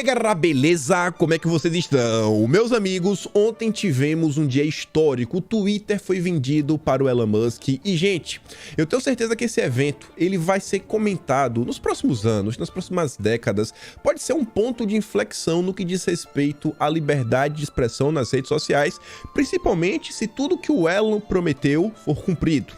aí, galera, beleza? Como é que vocês estão? Meus amigos, ontem tivemos um dia histórico. O Twitter foi vendido para o Elon Musk e, gente, eu tenho certeza que esse evento ele vai ser comentado nos próximos anos, nas próximas décadas. Pode ser um ponto de inflexão no que diz respeito à liberdade de expressão nas redes sociais, principalmente se tudo que o Elon prometeu for cumprido.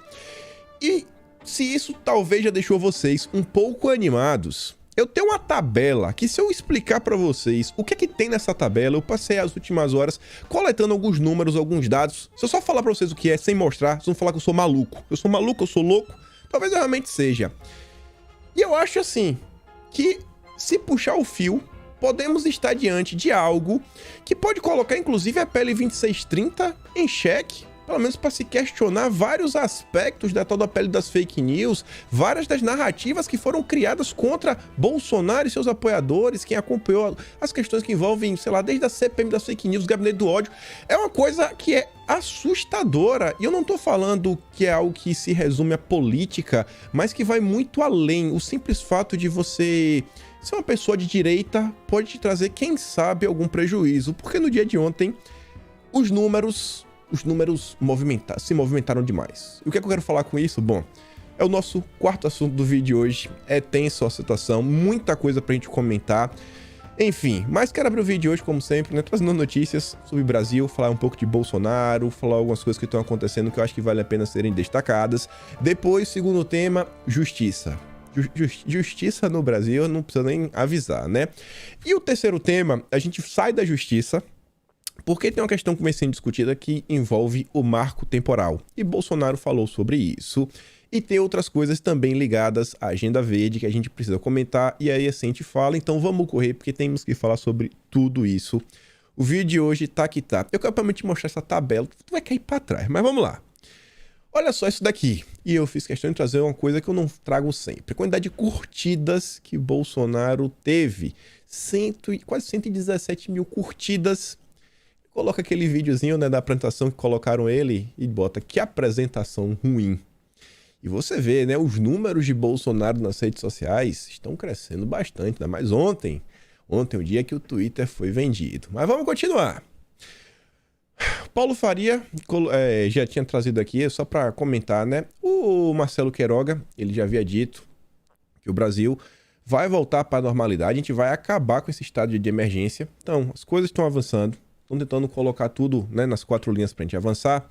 E se isso talvez já deixou vocês um pouco animados, eu tenho uma tabela que, se eu explicar para vocês o que é que tem nessa tabela, eu passei as últimas horas coletando alguns números, alguns dados. Se eu só falar para vocês o que é sem mostrar, vocês vão falar que eu sou maluco. Eu sou maluco, eu sou louco. Talvez eu realmente seja. E eu acho assim, que se puxar o fio, podemos estar diante de algo que pode colocar inclusive a PL 2630 em xeque. Pelo menos para se questionar vários aspectos da tal da PL das fake news, várias das narrativas que foram criadas contra Bolsonaro e seus apoiadores, quem acompanhou as questões que envolvem, sei lá, desde a CPM das fake news, Gabinete do Ódio. É uma coisa que é assustadora. E eu não tô falando que é algo que se resume à política, mas que vai muito além. O simples fato de você ser uma pessoa de direita pode te trazer, quem sabe, algum prejuízo. Porque no dia de ontem, os números se movimentaram demais. E o que é que eu quero falar com isso? Bom, é o nosso quarto assunto do vídeo de hoje. É tenso a situação, muita coisa pra gente comentar. Enfim, mas quero abrir o vídeo de hoje, como sempre, né, trazendo notícias sobre o Brasil, falar um pouco de Bolsonaro, falar algumas coisas que estão acontecendo que eu acho que vale a pena serem destacadas. Depois, segundo tema, justiça. Justiça no Brasil, não precisa nem avisar, né? E o terceiro tema, a gente sai da justiça, porque tem uma questão que vem sendo discutida que envolve o marco temporal. E Bolsonaro falou sobre isso. E tem outras coisas também ligadas à Agenda Verde que a gente precisa comentar. E aí assim a gente fala, então vamos correr, porque temos que falar sobre tudo isso. O vídeo de hoje tá que tá. Eu quero realmente mostrar essa tabela, tu vai cair pra trás, mas vamos lá. Olha só isso daqui. E eu fiz questão de trazer uma coisa que eu não trago sempre. A quantidade de curtidas que Bolsonaro teve. Quase 117 mil curtidas. Coloca aquele videozinho, né, da apresentação que colocaram ele e bota que apresentação ruim. E você vê, né, os números de Bolsonaro nas redes sociais estão crescendo bastante, ainda mais ontem. Ontem, o dia que o Twitter foi vendido. Mas vamos continuar. Paulo Faria já tinha trazido aqui, só para comentar, né? O Marcelo Queiroga, ele já havia dito que o Brasil vai voltar para a normalidade, a gente vai acabar com esse estado de emergência. Então, as coisas estão avançando. Estão tentando colocar tudo, né, nas 4 linhas pra gente avançar.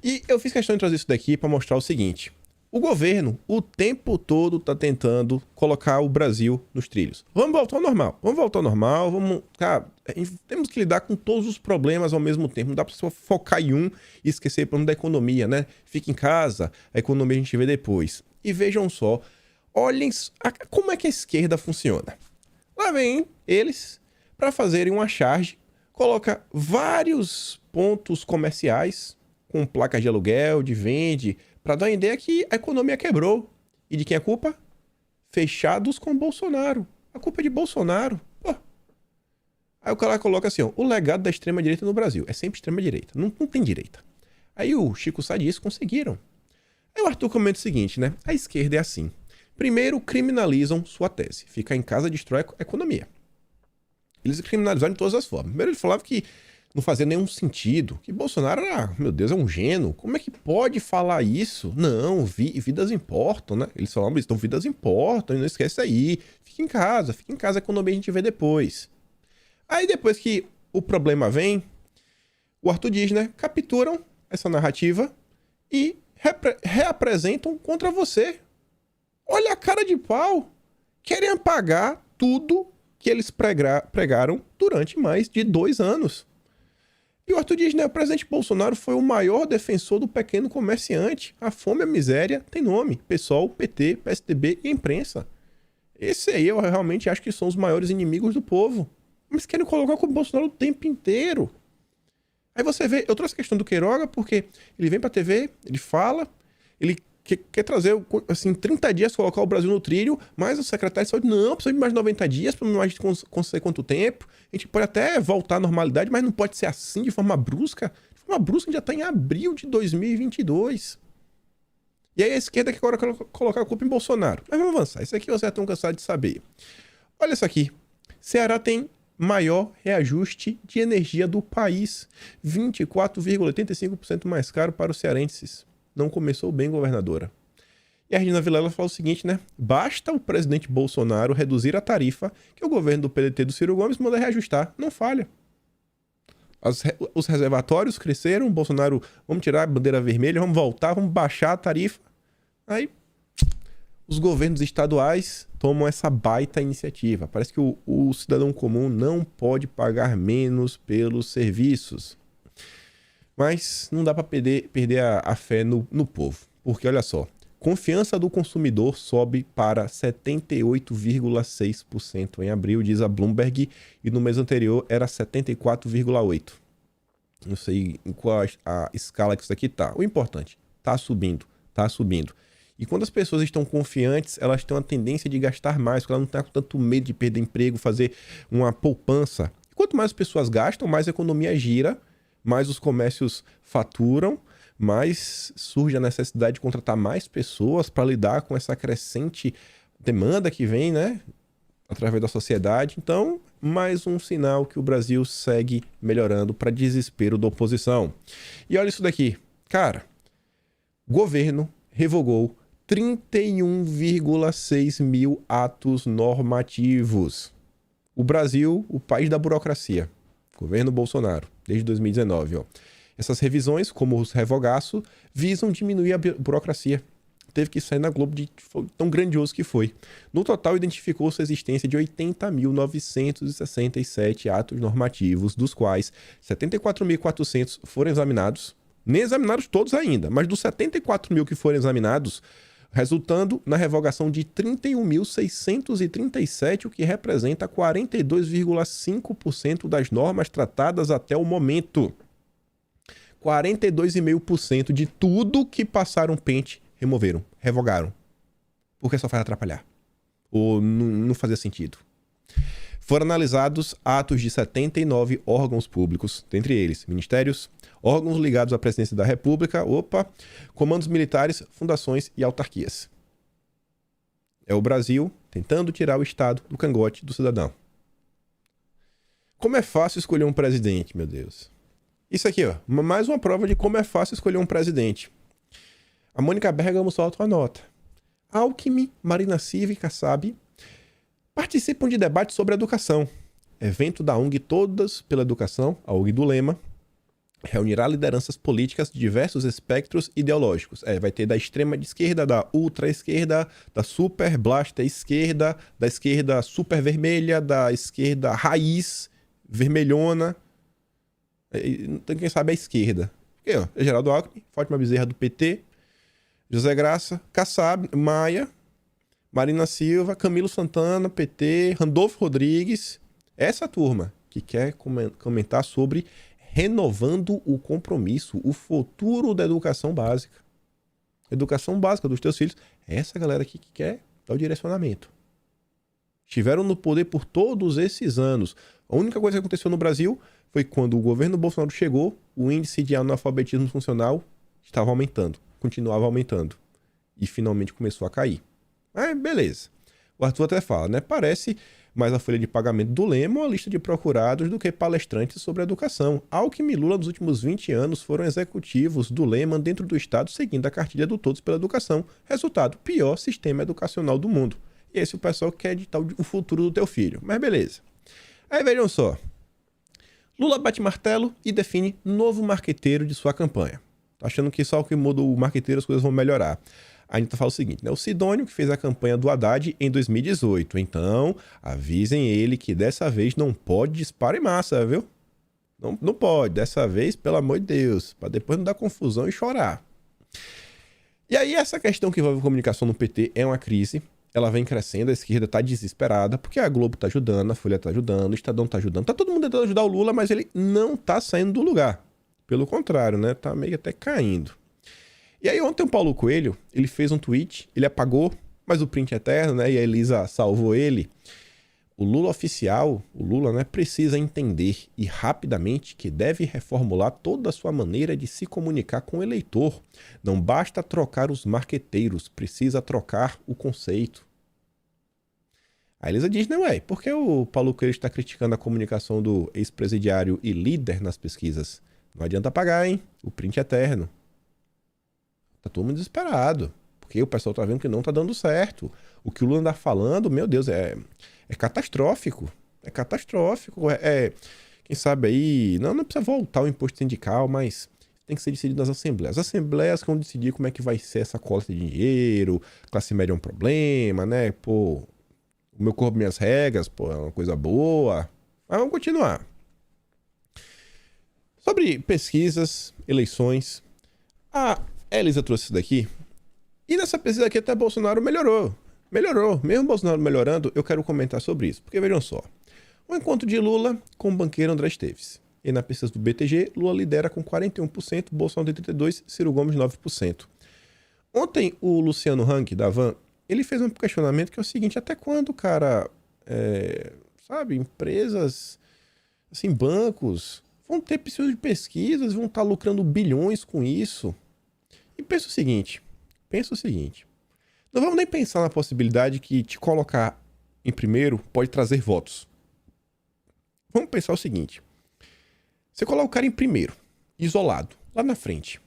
E eu fiz questão de trazer isso daqui para mostrar o seguinte. O governo, o tempo todo, tá tentando colocar o Brasil nos trilhos. Vamos voltar ao normal. Vamos voltar ao normal. Vamos, cara, temos que lidar com todos os problemas ao mesmo tempo. Não dá pra só focar em um e esquecer o problema da economia, né? Fica em casa, a economia a gente vê depois. E vejam só, olhem como é que a esquerda funciona. Lá vem eles para fazerem uma charge. Coloca vários pontos comerciais com placas de aluguel, de vende, para dar uma ideia que a economia quebrou. E de quem é a culpa? Fechados com Bolsonaro. A culpa é de Bolsonaro. Pô. Aí o cara coloca assim, ó, o legado da extrema-direita no Brasil. É sempre extrema-direita, não tem direita. Aí o Chico Sá diz, conseguiram. Aí o Arthur comenta o seguinte, né? A esquerda é assim. Primeiro, criminalizam sua tese. Ficar em casa destrói a economia. Eles criminalizaram de todas as formas. Primeiro ele falava que não fazia nenhum sentido, que Bolsonaro era, meu Deus, é um gênio. Como é que pode falar isso? Não, vidas importam, né? Eles falavam isso, então vidas importam, não esquece aí. Fica em casa, a economia a gente vê depois. Aí depois que o problema vem, o Arthur diz, né? Capturam essa narrativa e reapresentam contra você. Olha a cara de pau. Querem apagar tudo que eles pregaram durante mais de 2 anos. E o Arthur diz, né, o presidente Bolsonaro foi o maior defensor do pequeno comerciante. A fome e a miséria tem nome. PSOL, PT, PSDB e imprensa. Esse aí eu realmente acho que são os maiores inimigos do povo. Mas querem colocar com o Bolsonaro o tempo inteiro. Aí você vê, eu trouxe a questão do Queiroga porque ele vem pra TV, ele fala, ele quer trazer, assim, 30 dias colocar o Brasil no trilho, mas o secretário de saúde, não, precisa de mais 90 dias, para mais de não sei quanto tempo. A gente pode até voltar à normalidade, mas não pode ser assim, de forma brusca. De forma brusca, a gente já está em abril de 2022. E aí a esquerda quer agora colocar a culpa em Bolsonaro. Mas vamos avançar, isso aqui você já estão cansado de saber. Olha isso aqui. Ceará tem maior reajuste de energia do país. 24,85% mais caro para os cearenses. Não começou bem, governadora. E a Regina Vilela fala o seguinte, né? Basta o presidente Bolsonaro reduzir a tarifa que o governo do PDT do Ciro Gomes manda reajustar. Não falha. Os reservatórios cresceram, Bolsonaro, vamos tirar a bandeira vermelha, vamos voltar, vamos baixar a tarifa. Aí, os governos estaduais tomam essa baita iniciativa. Parece que o cidadão comum não pode pagar menos pelos serviços. Mas não dá para perder a fé no povo. Porque, olha só, confiança do consumidor sobe para 78,6% em abril, diz a Bloomberg, e no mês anterior era 74,8%. Não sei em qual a escala que isso aqui tá. O importante, tá subindo, tá subindo. E quando as pessoas estão confiantes, elas têm uma tendência de gastar mais, porque elas não estão com tanto medo de perder emprego, fazer uma poupança. E quanto mais as pessoas gastam, mais a economia gira, mais os comércios faturam, mais surge a necessidade de contratar mais pessoas para lidar com essa crescente demanda que vem, né, através da sociedade. Então, mais um sinal que o Brasil segue melhorando para desespero da oposição. E olha isso daqui. Cara, governo revogou 31,6 mil atos normativos. O Brasil, o país da burocracia. Governo Bolsonaro, desde 2019, ó. Essas revisões, como os revogaços, visam diminuir a burocracia. Teve que sair na Globo de tão grandioso que foi. No total, identificou-se a existência de 80.967 atos normativos, dos quais 74.400 foram examinados. Nem examinados todos ainda, mas dos 74 mil que foram examinados, resultando na revogação de 31.637, o que representa 42,5% das normas tratadas até o momento. 42,5% de tudo que passaram pente, removeram, revogaram. Porque só faz atrapalhar. Ou não fazia sentido. Foram analisados atos de 79 órgãos públicos, dentre eles ministérios, órgãos ligados à presidência da República, comandos militares, fundações e autarquias. É o Brasil tentando tirar o Estado do cangote do cidadão. Como é fácil escolher um presidente, meu Deus. Isso aqui, ó, mais uma prova de como é fácil escolher um presidente. A Mônica Bergamo solta uma nota. Alckmin, Marina Silva e Kassab participam de debates sobre educação. Evento da ONG Todas pela Educação, a ONG do Lema, reunirá lideranças políticas de diversos espectros ideológicos. Vai ter da extrema esquerda, da ultra esquerda, da super blasta esquerda, da esquerda super vermelha, da esquerda raiz vermelhona. Então, quem sabe a esquerda. Aqui, ó, é Geraldo Alckmin, Fátima Bezerra do PT, José Graça, Kassab, Maia, Marina Silva, Camilo Santana, PT, Randolfo Rodrigues. Essa turma que quer comentar sobre renovando o compromisso, o futuro da educação básica. Educação básica dos teus filhos. Essa galera aqui que quer dar o direcionamento. Estiveram no poder por todos esses anos. A única coisa que aconteceu no Brasil foi quando o governo Bolsonaro chegou, o índice de analfabetismo funcional estava aumentando, continuava aumentando. E finalmente começou a cair. Beleza. O Arthur até fala, né? Parece mais a folha de pagamento do Lema ou a lista de procurados do que palestrantes sobre educação. Alckmin e Lula nos últimos 20 anos foram executivos do Lema dentro do Estado, seguindo a cartilha do Todos pela Educação. Resultado, pior sistema educacional do mundo. E esse é o pessoal que quer editar o futuro do teu filho. Mas beleza. Aí vejam só. Lula bate martelo e define novo marqueteiro de sua campanha. Tô achando que só o que muda o marqueteiro as coisas vão melhorar. A Anitta fala o seguinte, né? O Sidônio que fez a campanha do Haddad em 2018. Então, avisem ele que dessa vez não pode disparar em massa, viu? Não pode. Dessa vez, pelo amor de Deus. Para depois não dar confusão e chorar. E aí, essa questão que envolve comunicação no PT é uma crise. Ela vem crescendo, a esquerda tá desesperada, porque a Globo tá ajudando, a Folha tá ajudando, o Estadão tá ajudando. Tá todo mundo tentando ajudar o Lula, mas ele não tá saindo do lugar. Pelo contrário, né? Tá meio até caindo. E aí ontem o Paulo Coelho, ele fez um tweet, ele apagou, mas o print é eterno, né? E a Elisa salvou ele. O Lula oficial, o Lula, né, precisa entender e rapidamente que deve reformular toda a sua maneira de se comunicar com o eleitor. Não basta trocar os marqueteiros, precisa trocar o conceito. A Elisa diz, não é, por que o Paulo Coelho está criticando a comunicação do ex-presidiário e líder nas pesquisas? Não adianta pagar, hein? O print é eterno. Tá todo mundo desesperado, porque o pessoal tá vendo que não tá dando certo. O que o Lula anda falando, meu Deus, é catastrófico. É catastrófico. Quem sabe aí, não precisa voltar o imposto sindical, mas tem que ser decidido nas assembleias. As assembleias que vão decidir como é que vai ser essa coleta de dinheiro, classe média é um problema, né? Pô, o meu corpo, minhas regras, pô, é uma coisa boa. Mas vamos continuar. Sobre pesquisas, eleições, a Elisa trouxe isso daqui. E nessa pesquisa aqui até Bolsonaro melhorou. Melhorou. Mesmo Bolsonaro melhorando, eu quero comentar sobre isso. Porque vejam só. O encontro de Lula com o banqueiro André Esteves. E na pesquisa do BTG, Lula lidera com 41%, Bolsonaro tem 32%, Ciro Gomes 9%. Ontem, o Luciano Hang, da Van, ele fez um questionamento que é o seguinte: até quando, cara, sabe, empresas, assim, bancos, vão ter pesquisas de pesquisas, vão estar lucrando bilhões com isso? E pensa o seguinte, não vamos nem pensar na possibilidade que te colocar em primeiro pode trazer votos. Vamos pensar o seguinte, você coloca o cara em primeiro, isolado, lá na frente.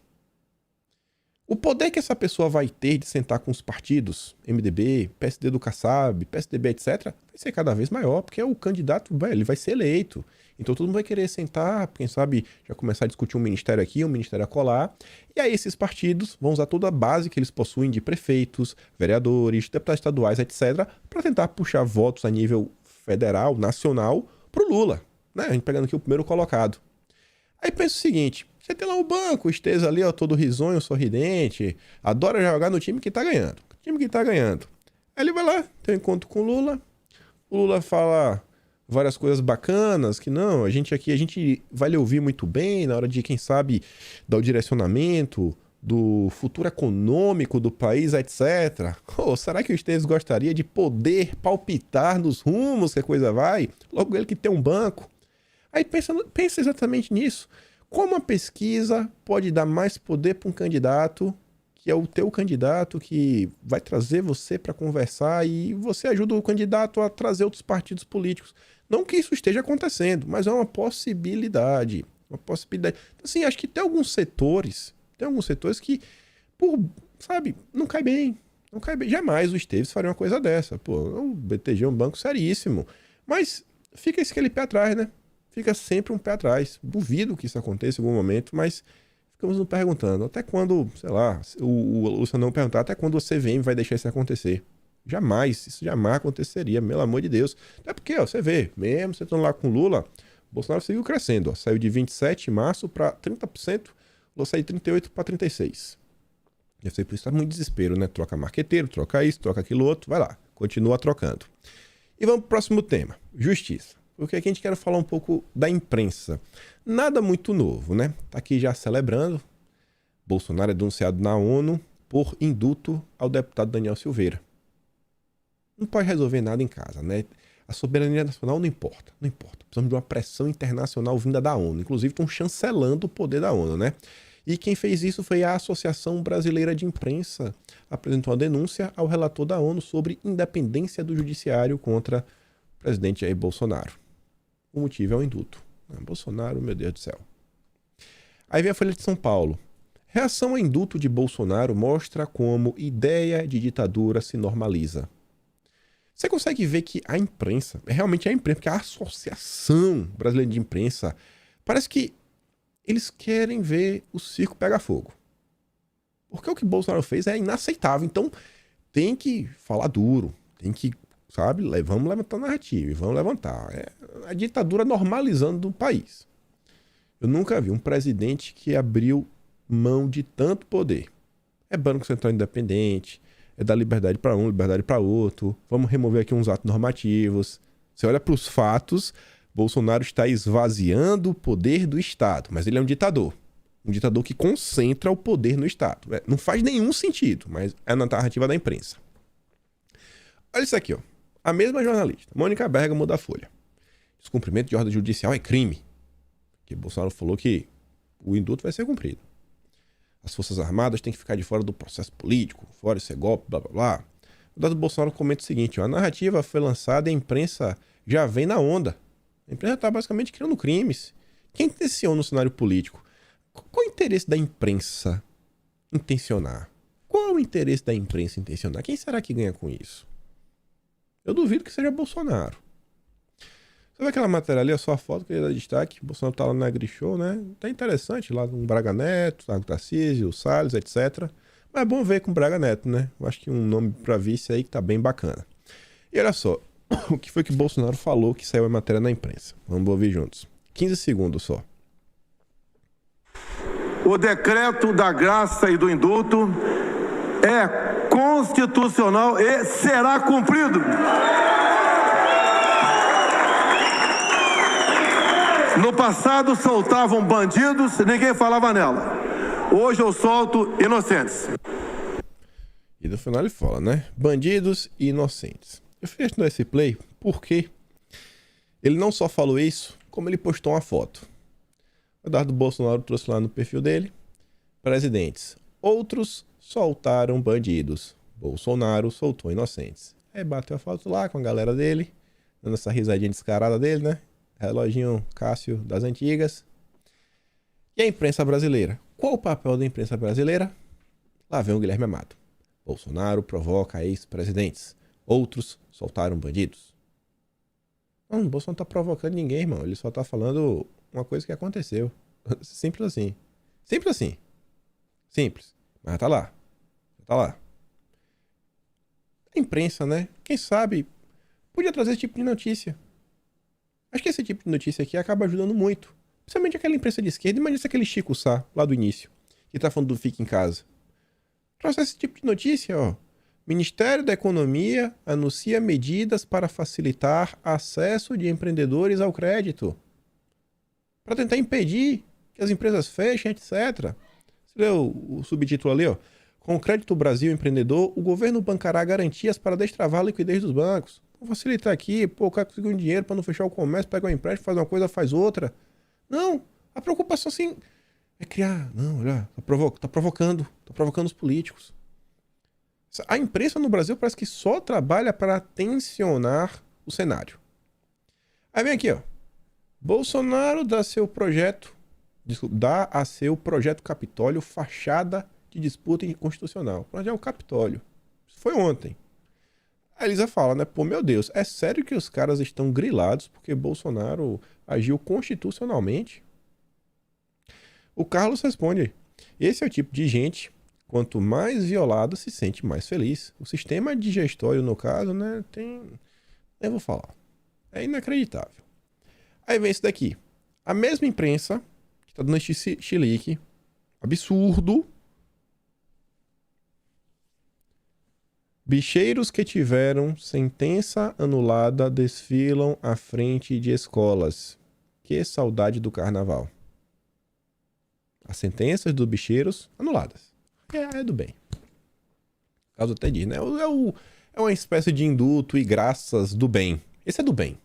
O poder que essa pessoa vai ter de sentar com os partidos, MDB, PSD do Kassab, PSDB, etc., vai ser cada vez maior, porque o candidato, ele vai ser eleito. Então todo mundo vai querer sentar, quem sabe já começar a discutir um ministério aqui, um ministério acolá. E aí esses partidos vão usar toda a base que eles possuem de prefeitos, vereadores, deputados estaduais, etc., para tentar puxar votos a nível federal, nacional, pro Lula. Né? A gente pegando aqui o primeiro colocado. Aí pensa o seguinte, você tem lá o banco, o Esteves ali, ó, todo risonho, sorridente, adora jogar no time que tá ganhando. Aí ele vai lá, tem um encontro com o Lula fala várias coisas bacanas, que não, a gente vai lhe ouvir muito bem na hora de, quem sabe, dar o direcionamento do futuro econômico do país, etc. Será que o Esteves gostaria de poder palpitar nos rumos que a coisa vai? Logo ele que tem um banco. Aí pensa exatamente nisso. Como a pesquisa pode dar mais poder para um candidato, que é o teu candidato que vai trazer você para conversar e você ajuda o candidato a trazer outros partidos políticos. Não que isso esteja acontecendo, mas é uma possibilidade. Então, assim, acho que tem alguns setores que, sabe, não cai bem. Jamais o Esteves faria uma coisa dessa. Pô, o BTG é um banco seríssimo. Mas fica aquele pé atrás, né? Fica sempre um pé atrás. Duvido que isso aconteça em algum momento, mas ficamos nos perguntando. Até quando, sei lá, o Luciano perguntar, até quando você vem vai deixar isso acontecer? Isso jamais aconteceria, pelo amor de Deus. Até porque, ó, você vê, mesmo você estando lá com o Lula, o Bolsonaro seguiu crescendo. Ó, saiu de 27 em março para 30%, Lula saiu de 38 para 36%. Deve ser por isso que tá muito desespero, né? Troca marqueteiro, troca isso, troca aquilo outro, vai lá, continua trocando. E vamos pro próximo tema, justiça. Porque aqui a gente quer falar um pouco da imprensa. Nada muito novo, né? Tá aqui já celebrando. Bolsonaro é denunciado na ONU por indulto ao deputado Daniel Silveira. Não pode resolver nada em casa, né? A soberania nacional não importa. Precisamos de uma pressão internacional vinda da ONU. Inclusive estão chancelando o poder da ONU, né? E quem fez isso foi a Associação Brasileira de Imprensa. Apresentou uma denúncia ao relator da ONU sobre independência do judiciário contra o presidente Jair Bolsonaro. O motivo é o indulto. Bolsonaro, meu Deus do céu. Aí vem a Folha de São Paulo. Reação ao indulto de Bolsonaro mostra como ideia de ditadura se normaliza. Você consegue ver que a imprensa, realmente a imprensa, porque a Associação Brasileira de Imprensa, parece que eles querem ver o circo pegar fogo. Porque o que Bolsonaro fez é inaceitável. Então tem que falar duro, tem que, sabe, vamos levantar a narrativa, vamos levantar. É a ditadura normalizando o país. Eu nunca vi um presidente que abriu mão de tanto poder. É Banco Central independente, é dar liberdade para um, liberdade para outro. Vamos remover aqui uns atos normativos. Você olha para os fatos, Bolsonaro está esvaziando o poder do Estado, mas ele é um ditador. Um ditador que concentra o poder no Estado. Não faz nenhum sentido, mas é na narrativa da imprensa. Olha isso aqui, ó. A mesma jornalista, Mônica Bergamo, da Folha. Descumprimento de ordem judicial é crime. Que Bolsonaro falou que o indulto vai ser cumprido. As Forças Armadas têm que ficar de fora do processo político, fora esse golpe, blá blá blá. O Eduardo Bolsonaro comenta o seguinte, ó, a narrativa foi lançada e a imprensa já vem na onda. A imprensa está basicamente criando crimes. Quem intenciona no cenário político? Qual é o interesse da imprensa intencionar? Qual é o interesse da imprensa intencionar? Quem será que ganha com isso? Eu duvido que seja Bolsonaro. Você vê aquela matéria ali, a sua foto que ele dá destaque, o Bolsonaro tá lá na AgriShow, né? Tá interessante lá com o Braga Neto, o Tarcísio, o Salles, etc. Mas é bom ver com o Braga Neto, né? Eu acho que um nome pra vice aí que tá bem bacana. E olha só, o que foi que o Bolsonaro falou que saiu a matéria na imprensa? Vamos ouvir juntos. 15 segundos só. O decreto da graça e do indulto é constitucional e será cumprido. No passado soltavam bandidos, ninguém falava nela. Hoje eu solto inocentes. E no final ele fala, né? Bandidos e inocentes. Eu fiz esse play porque ele não só falou isso, como ele postou uma foto. O Eduardo Bolsonaro trouxe lá no perfil dele. Presidentes. Outros soltaram bandidos. Bolsonaro soltou inocentes. Aí bateu a foto lá com a galera dele, dando essa risadinha descarada dele, né? Reloginho Cássio das antigas. E a imprensa brasileira? Qual o papel da imprensa brasileira? Lá vem o Guilherme Amado. Bolsonaro provoca ex-presidentes. Outros soltaram bandidos. Não, o Bolsonaro não tá provocando ninguém, irmão. Ele só tá falando uma coisa que aconteceu. Simples assim. Simples assim. Simples. Mas tá lá. Tá lá. A imprensa, né? Quem sabe podia trazer esse tipo de notícia. Acho que esse tipo de notícia aqui acaba ajudando muito. Principalmente aquela imprensa de esquerda. Imagina se aquele Chico Sá, lá do início, que tá falando do Fique em Casa. Trouxe esse tipo de notícia, ó. Ministério da Economia anuncia medidas para facilitar acesso de empreendedores ao crédito. Para tentar impedir que as empresas fechem, etc. Você leu o subtítulo ali, ó? Com o Crédito Brasil Empreendedor, o governo bancará garantias para destravar a liquidez dos bancos. Vou facilitar aqui, pô, o cara conseguiu um dinheiro para não fechar o comércio, pega um empréstimo, faz uma coisa, faz outra. Não, a preocupação assim é criar. Não, olha, tá provocando os políticos. A imprensa no Brasil parece que só trabalha para tensionar o cenário. Aí vem aqui, ó. Bolsonaro dá a seu projeto Capitólio fachada de disputa inconstitucional. Mas é o Capitólio. Isso foi ontem. A Elisa fala, né? Pô, meu Deus, é sério que os caras estão grilados porque Bolsonaro agiu constitucionalmente? O Carlos responde, esse é o tipo de gente, quanto mais violado, se sente mais feliz. O sistema digestório, no caso, né, eu vou falar. É inacreditável. Aí vem isso daqui. A mesma imprensa, que tá dando esse chilique, absurdo. Bicheiros que tiveram sentença anulada desfilam à frente de escolas. Que saudade do carnaval. As sentenças dos bicheiros anuladas. É do bem. O caso até diz, né? É uma espécie de indulto e graças do bem. Esse é do bem.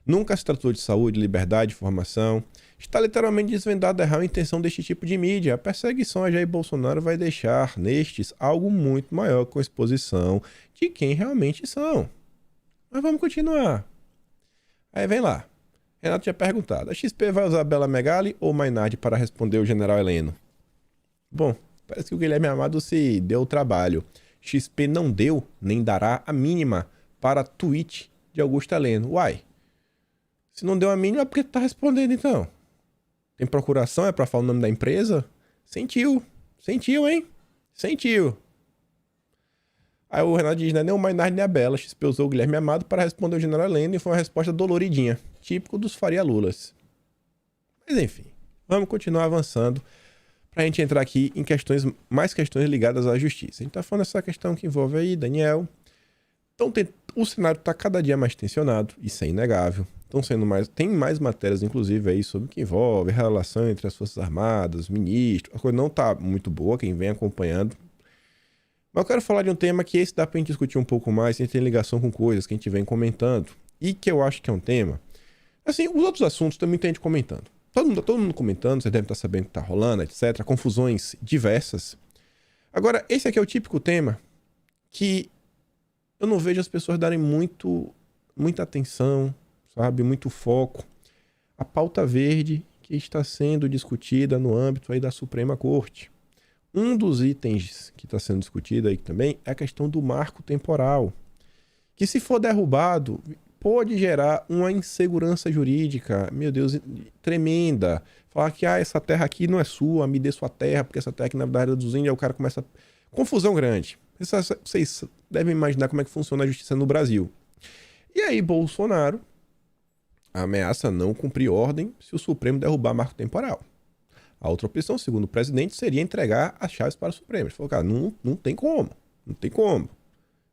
Nunca se tratou de saúde, liberdade, formação. Está literalmente desvendada a real intenção deste tipo de mídia. A perseguição a Jair Bolsonaro vai deixar nestes algo muito maior com a exposição de quem realmente são. Mas vamos continuar. Aí vem lá. Renato tinha perguntado, a XP vai usar Bela Megali ou Mainardi para responder o general Heleno? Bom, parece que o Guilherme Amado se deu o trabalho. XP não deu, nem dará a mínima para tweet de Augusto Heleno. Uai, se não deu a mínima, por que tá respondendo então? Tem procuração? É para falar o nome da empresa? Sentiu, hein? Sentiu. Aí o Renato diz, né? Nem o Mainardi nem a Bela. XP usou o Guilherme Amado para responder o general Heleno e foi uma resposta doloridinha. Típico dos Faria Lulas. Mas enfim, vamos continuar avançando pra gente entrar aqui em mais questões ligadas à justiça. A gente tá falando dessa questão que envolve aí Daniel. Então o cenário tá cada dia mais tensionado, isso é inegável. Tem mais matérias, inclusive, aí sobre o que envolve a relação entre as Forças Armadas, ministros. A coisa não tá muito boa, quem vem acompanhando. Mas eu quero falar de um tema que esse dá pra gente discutir um pouco mais, sem ter ligação com coisas que a gente vem comentando. E que eu acho que é um tema... Assim, os outros assuntos também tem gente comentando. Todo mundo comentando, você deve estar sabendo o que tá rolando, etc. Confusões diversas. Agora, esse aqui é o típico tema que eu não vejo as pessoas darem muita atenção, sabe, muito foco à pauta verde que está sendo discutida no âmbito aí da Suprema Corte. Um dos itens que está sendo discutido aí também é a questão do marco temporal, que se for derrubado, pode gerar uma insegurança jurídica, meu Deus, tremenda. Falar que essa terra aqui não é sua, me dê sua terra, porque essa terra aqui na verdade é dos índios, aí o cara começa... Confusão grande. Vocês devem imaginar como é que funciona a justiça no Brasil. E aí Bolsonaro ameaça não cumprir ordem se o Supremo derrubar marco temporal. A outra opção, segundo o presidente, seria entregar as chaves para o Supremo. Ele falou, cara, não tem como. Não tem como.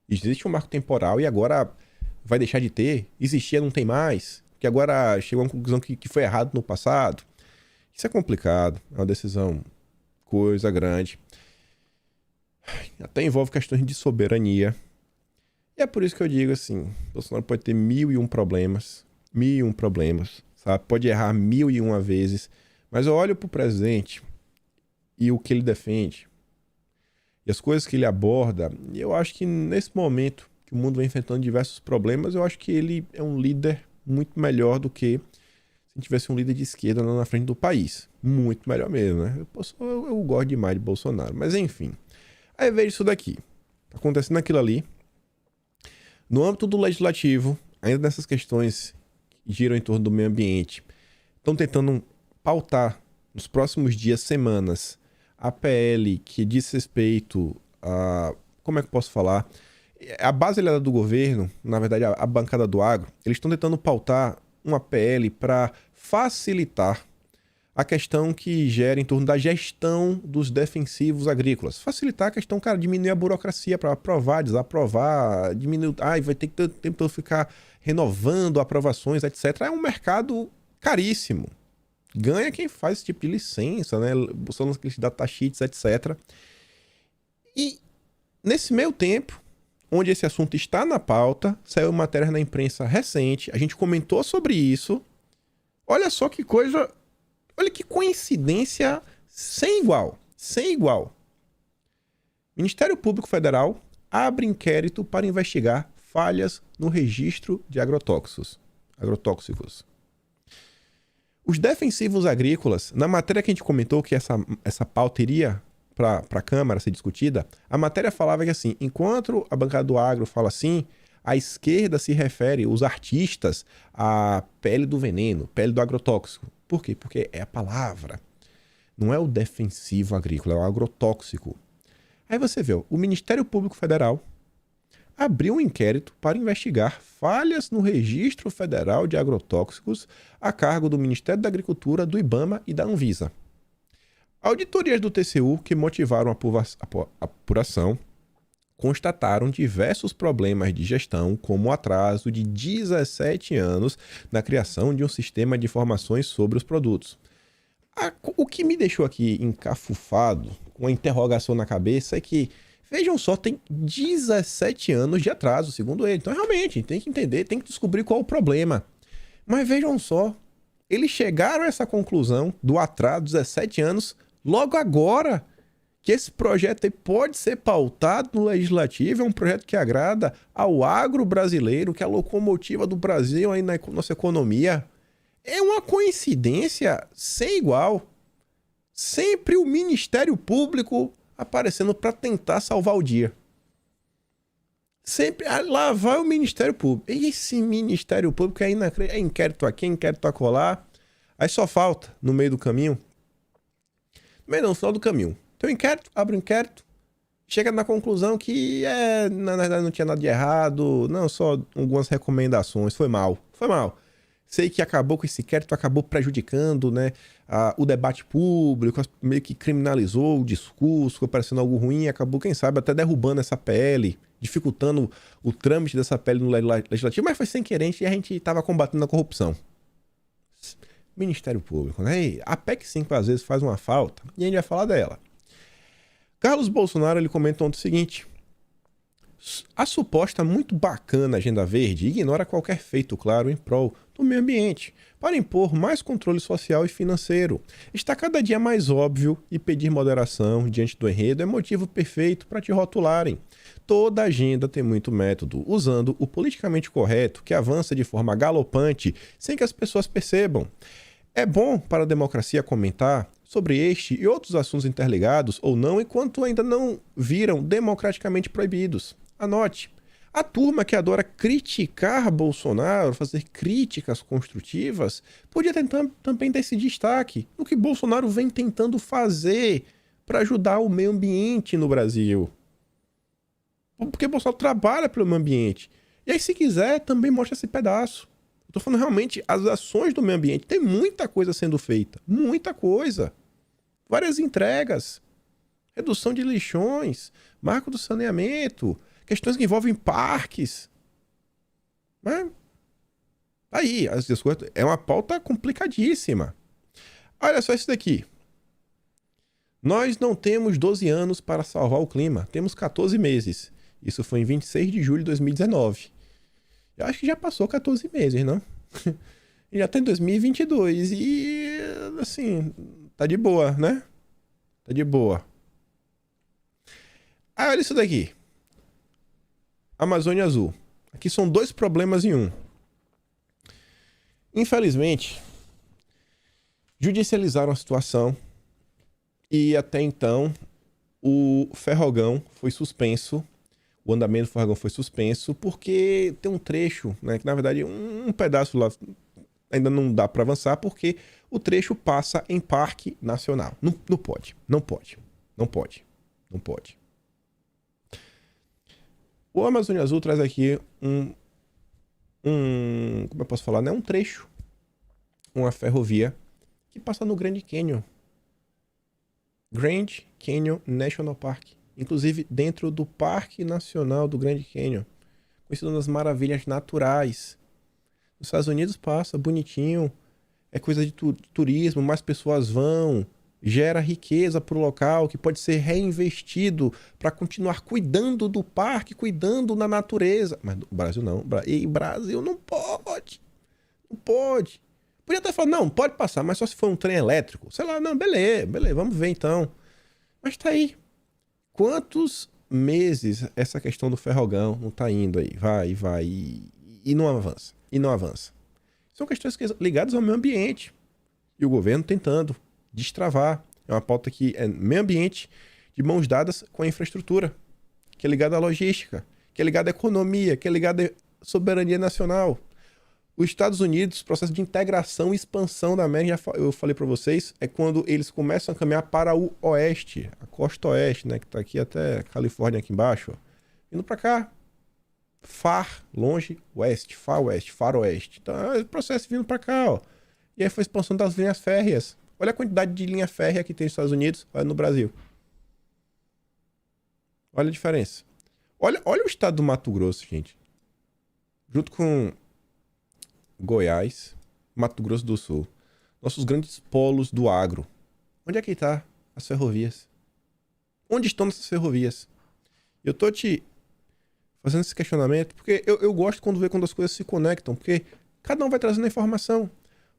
Existe um marco temporal e agora vai deixar de ter. Existia, não tem mais. Que agora chegou a uma conclusão que foi errado no passado. Isso é complicado. É uma decisão, coisa grande. Até envolve questões de soberania. E é por isso que eu digo assim, Bolsonaro pode ter 1001 problemas. 1001 problemas, sabe? Pode errar 1001 vezes. Mas eu olho pro presidente e o que ele defende e as coisas que ele aborda, e eu acho que nesse momento que o mundo vem enfrentando diversos problemas, eu acho que ele é um líder muito melhor do que se tivesse um líder de esquerda lá na frente do país. Muito melhor mesmo, né? Eu gosto demais de Bolsonaro, mas enfim. Aí vejo isso daqui. Tá acontecendo aquilo ali. No âmbito do legislativo, ainda nessas questões que giram em torno do meio ambiente, estão tentando pautar nos próximos dias, semanas, a PL que diz respeito a... Como é que eu posso falar? A base aliada do governo, na verdade a bancada do agro, eles estão tentando pautar uma PL para facilitar a questão que gera em torno da gestão dos defensivos agrícolas. Facilitar a questão, cara, diminuir a burocracia para aprovar, desaprovar, diminuir... vai ter que o tempo todo ficar renovando aprovações, etc. É um mercado caríssimo. Ganha quem faz esse tipo de licença, né? São aqueles datasheets, etc. E nesse meio tempo, onde esse assunto está na pauta, saiu matéria na imprensa recente, a gente comentou sobre isso. Olha só que coisa, olha que coincidência sem igual, sem igual. Ministério Público Federal abre inquérito para investigar falhas no registro de agrotóxicos. Os defensivos agrícolas, na matéria que a gente comentou que essa pauta iria para a Câmara ser discutida, a matéria falava que assim, enquanto a bancada do agro fala assim, a esquerda se refere, os artistas, à pele do veneno, pele do agrotóxico. Por quê? Porque é a palavra. Não é o defensivo agrícola, é o agrotóxico. Aí você vê, o Ministério Público Federal abriu um inquérito para investigar falhas no Registro Federal de Agrotóxicos a cargo do Ministério da Agricultura, do IBAMA e da Anvisa. Auditorias do TCU que motivaram a apuração constataram diversos problemas de gestão, como o atraso de 17 anos na criação de um sistema de informações sobre os produtos. O que me deixou aqui encafufado, com a interrogação na cabeça, é que, vejam só, tem 17 anos de atraso, segundo ele. Então, realmente, tem que entender, tem que descobrir qual é o problema. Mas vejam só, eles chegaram a essa conclusão do atraso de 17 anos logo agora que esse projeto pode ser pautado no Legislativo, é um projeto que agrada ao agro brasileiro, que é a locomotiva do Brasil aí na nossa economia. É uma coincidência sem igual. Sempre o Ministério Público aparecendo para tentar salvar o dia. Sempre lá vai o Ministério Público. Esse Ministério Público é inquérito aqui, inquérito acolá. Aí só falta, no meio do caminho, no final do caminho, tem um inquérito, abre um inquérito, chega na conclusão que na verdade não tinha nada de errado, não, só algumas recomendações, foi mal. Sei que acabou com esse inquérito, acabou prejudicando, né, o debate público, meio que criminalizou o discurso, ficou parecendo algo ruim, acabou, quem sabe, até derrubando essa PL, dificultando o trâmite dessa PL no Legislativo, mas foi sem querer e a gente estava combatendo a corrupção. Ministério Público, né? A PEC 5 às vezes faz uma falta e a gente vai falar dela. Carlos Bolsonaro, ele comenta ontem o seguinte: a suposta muito bacana agenda verde ignora qualquer feito claro em prol do meio ambiente, para impor mais controle social e financeiro. Está cada dia mais óbvio e pedir moderação diante do enredo é motivo perfeito para te rotularem. Toda agenda tem muito método, usando o politicamente correto que avança de forma galopante sem que as pessoas percebam. É bom para a democracia comentar sobre este e outros assuntos interligados ou não enquanto ainda não viram democraticamente proibidos. Anote. A turma que adora criticar Bolsonaro, fazer críticas construtivas, podia também ter esse destaque no que Bolsonaro vem tentando fazer para ajudar o meio ambiente no Brasil. Porque Bolsonaro trabalha pelo meio ambiente. E aí, se quiser, também mostra esse pedaço. Estou falando realmente as ações do meio ambiente. Tem muita coisa sendo feita. Muita coisa. Várias entregas. Redução de lixões. Marco do saneamento. Questões que envolvem parques. Mas aí, as coisas, é uma pauta complicadíssima. Olha só isso daqui. Nós não temos 12 anos para salvar o clima. Temos 14 meses. Isso foi em 26 de julho de 2019. Eu acho que já passou 14 meses, não? Já tá em 2022. E, assim, tá de boa, né? Tá de boa. Ah, olha isso daqui. Amazônia Azul. Aqui são dois problemas em um. Infelizmente, judicializaram a situação e até então o Ferrogão foi suspenso, o andamento do Ferrogão foi suspenso porque tem um trecho, né, que na verdade um pedaço lá ainda não dá para avançar porque o trecho passa em parque nacional. Não pode. O Amazônia Azul traz aqui como eu posso falar, né? Um trecho, uma ferrovia que passa no Grand Canyon. Grand Canyon National Park. Inclusive dentro do Parque Nacional do Grand Canyon. Conhecido das maravilhas naturais. Nos Estados Unidos passa, bonitinho. É coisa de turismo, mais pessoas vão. Gera riqueza para o local que pode ser reinvestido para continuar cuidando do parque, cuidando da natureza. Mas o Brasil não. E Brasil não pode. Não pode. Podia até falar, não, pode passar, mas só se for um trem elétrico. Sei lá, não, beleza, vamos ver então. Mas tá aí. Quantos meses essa questão do Ferrogão não tá indo aí? Vai, e não avança. São questões ligadas ao meio ambiente. E o governo tentando destravar. É uma pauta que é meio ambiente de mãos dadas com a infraestrutura, que é ligada à logística, que é ligada à economia, que é ligada à soberania nacional. Os Estados Unidos, processo de integração e expansão da América, eu falei para vocês, é quando eles começam a caminhar para o oeste, a costa oeste, né, que tá aqui até Califórnia aqui embaixo, ó. Indo para cá, longe, oeste, faroeste. Então, é o processo vindo para cá, ó. E aí foi a expansão das linhas férreas. Olha a quantidade de linha férrea que tem nos Estados Unidos, olha no Brasil. Olha a diferença. Olha o estado do Mato Grosso, gente. Junto com Goiás, Mato Grosso do Sul. Nossos grandes polos do agro. Onde é que tá as ferrovias? Onde estão essas ferrovias? Eu tô te fazendo esse questionamento porque eu gosto quando as coisas se conectam, porque cada um vai trazendo a informação.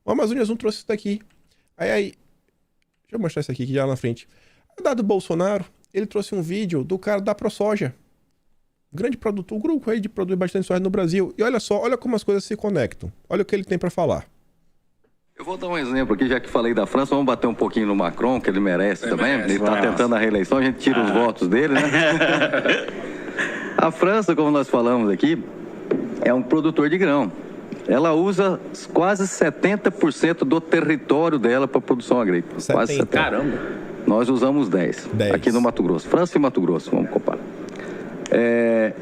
O Amazônia Azul trouxe isso daqui. Aí, deixa eu mostrar isso aqui já na frente. O dado Bolsonaro, ele trouxe um vídeo do cara da ProSoja. Grande produtor, um grupo aí de produzir bastante soja no Brasil. E olha só, olha como as coisas se conectam. Olha o que ele tem para falar. Eu vou dar um exemplo aqui, já que falei da França, vamos bater um pouquinho no Macron, que ele merece também. Ele está tentando a reeleição, a gente tira os votos dele, né? A França, como nós falamos aqui, é um produtor de grão. Ela usa quase 70% do território dela para produção agrícola. 70. Quase 70%. Caramba! Nós usamos 10 aqui no Mato Grosso. França e Mato Grosso, vamos comparar.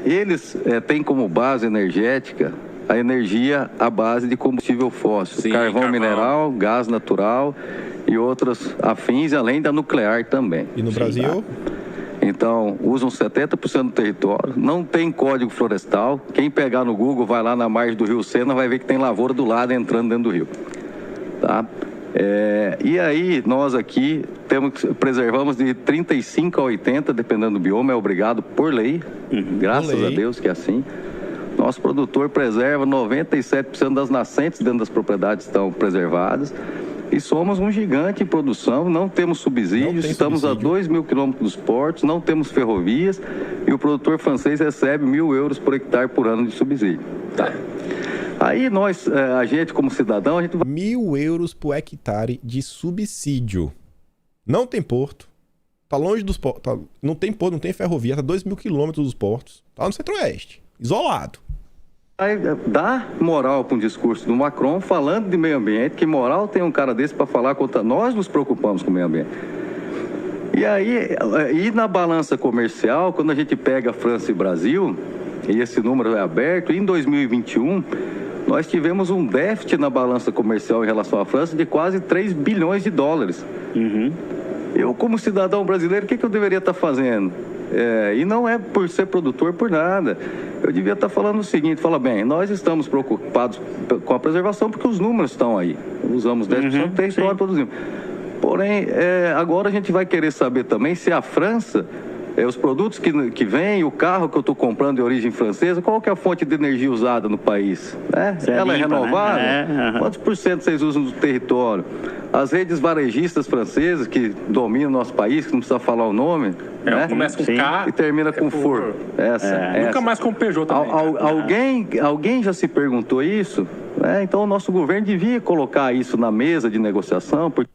Eles têm como base energética a energia à base de combustível fóssil. Sim, carvão mineral, gás natural e outros afins, além da nuclear também. E no Brasil? Então, usam 70% do território, não tem código florestal. Quem pegar no Google, vai lá na margem do Rio Sena, vai ver que tem lavoura do lado entrando dentro do rio. Tá? E aí, nós aqui preservamos de 35 a 80, dependendo do bioma, é obrigado por lei, graças a Deus que é assim. Nosso produtor preserva 97% das nascentes dentro das propriedades estão preservadas. E somos um gigante em produção, não temos subsídios, estamos a 2.000 quilômetros dos portos, não temos ferrovias e o produtor francês recebe 1.000 euros por hectare por ano de subsídio. Tá. Aí nós, a gente como cidadão, a gente vai... 1.000 euros por hectare de subsídio. Não tem porto, tá longe dos portos, não tem porto, não tem ferrovia, tá 2.000 quilômetros dos portos, tá no centro-oeste, isolado. Vai dar moral para um discurso do Macron falando de meio ambiente, que moral tem um cara desse para falar contra... Nós nos preocupamos com o meio ambiente. E aí, e na balança comercial, quando a gente pega França e Brasil, e esse número é aberto, em 2021, nós tivemos um déficit na balança comercial em relação à França de quase 3 bilhões de dólares. Eu, como cidadão brasileiro, o que eu deveria estar fazendo? E não é por ser produtor, por nada. Eu devia estar falando o seguinte, fala bem, nós estamos preocupados com a preservação porque os números estão aí. Usamos 10% do território, produzimos. Porém, agora a gente vai querer saber também se a França, os produtos que vêm, o carro que eu estou comprando de origem francesa, qual que é a fonte de energia usada no país? Ela é renovável? Né? Quantos por cento vocês usam do território? As redes varejistas francesas que dominam o nosso país, que não precisa falar o nome, né? Começa com K e termina com FUR. Nunca mais com Peugeot também. Alguém já se perguntou isso? Então o nosso governo devia colocar isso na mesa de negociação. Porque...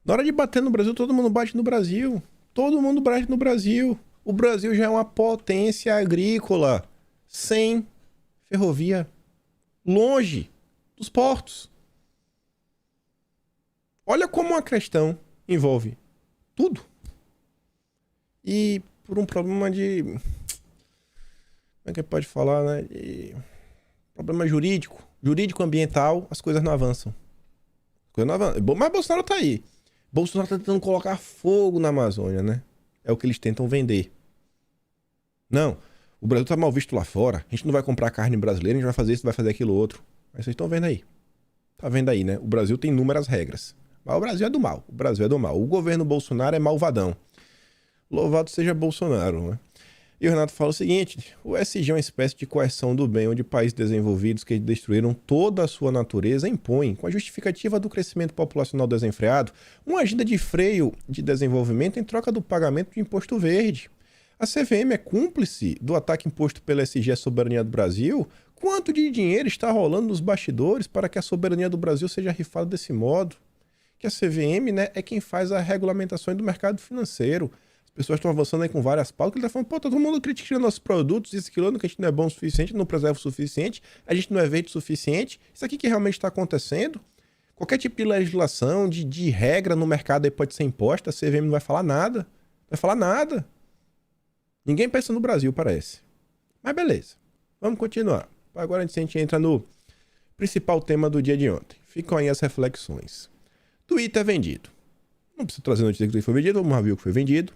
Na hora de bater no Brasil, todo mundo bate no Brasil. Todo mundo bate no Brasil. O Brasil já é uma potência agrícola, sem ferrovia, longe dos portos. Olha como a questão envolve tudo. E por um problema de... Como é que pode falar, né? De problema jurídico-ambiental, as coisas não avançam. Mas Bolsonaro tá aí. Bolsonaro tá tentando colocar fogo na Amazônia, né? É o que eles tentam vender. Não, o Brasil tá mal visto lá fora. A gente não vai comprar carne brasileira, a gente vai fazer isso, vai fazer aquilo outro. Mas vocês estão vendo aí. Tá vendo aí, né? O Brasil tem inúmeras regras. Mas o Brasil é do mal. O Brasil é do mal. O governo Bolsonaro é malvadão. Louvado seja Bolsonaro, né? E o Renato fala o seguinte: o ESG é uma espécie de coerção do bem, onde países desenvolvidos que destruíram toda a sua natureza impõem, com a justificativa do crescimento populacional desenfreado, uma agenda de freio de desenvolvimento em troca do pagamento de imposto verde. A CVM é cúmplice do ataque imposto pela ESG à soberania do Brasil? Quanto de dinheiro está rolando nos bastidores para que a soberania do Brasil seja rifada desse modo? Que a CVM, né, é quem faz a regulamentação do mercado financeiro. As pessoas estão avançando aí com várias pautas, ele está falando, todo mundo criticando nossos produtos, isso, aquilo, que a gente não é bom o suficiente, não preserva o suficiente, a gente não é verde o suficiente. Isso aqui que realmente está acontecendo. Qualquer tipo de legislação, de regra no mercado aí pode ser imposta, a CVM não vai falar nada. Não vai falar nada. Ninguém pensa no Brasil, parece. Mas beleza, vamos continuar. Agora a gente entra no principal tema do dia de ontem. Ficam aí as reflexões. Twitter é vendido. Não precisa trazer notícia que o Twitter foi vendido, vamos ver o que foi vendido.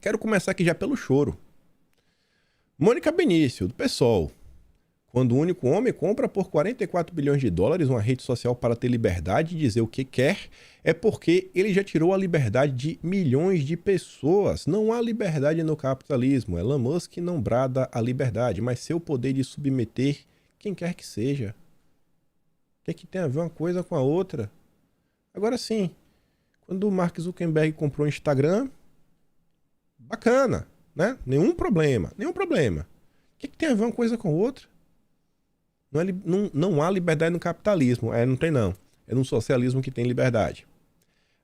Quero começar aqui já pelo choro. Mônica Benício, do PSOL. Quando o único homem compra por 44 bilhões de dólares uma rede social para ter liberdade de dizer o que quer, é porque ele já tirou a liberdade de milhões de pessoas. Não há liberdade no capitalismo. Elon Musk não brada a liberdade, mas seu poder de submeter quem quer que seja. O que tem a ver uma coisa com a outra? Agora sim, quando o Mark Zuckerberg comprou o Instagram, bacana, né? Nenhum problema. O que tem a ver uma coisa com a outra? Não há liberdade no capitalismo. Não tem não. É no socialismo que tem liberdade.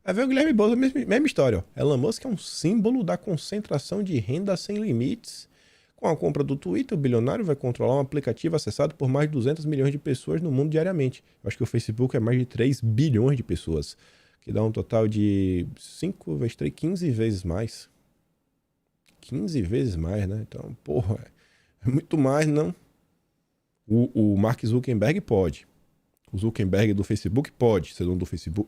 Aí vem o Guilherme Boulos, mesma história. Ó. Elon Musk é um símbolo da concentração de renda sem limites. Com a compra do Twitter, o bilionário vai controlar um aplicativo acessado por mais de 200 milhões de pessoas no mundo diariamente. Eu acho que o Facebook é mais de 3 bilhões de pessoas, que dá um total de 5 vezes 3, 15 vezes mais. 15 vezes mais, né? Então, porra, é muito mais, não? O Mark Zuckerberg pode. O Zuckerberg do Facebook pode ser dono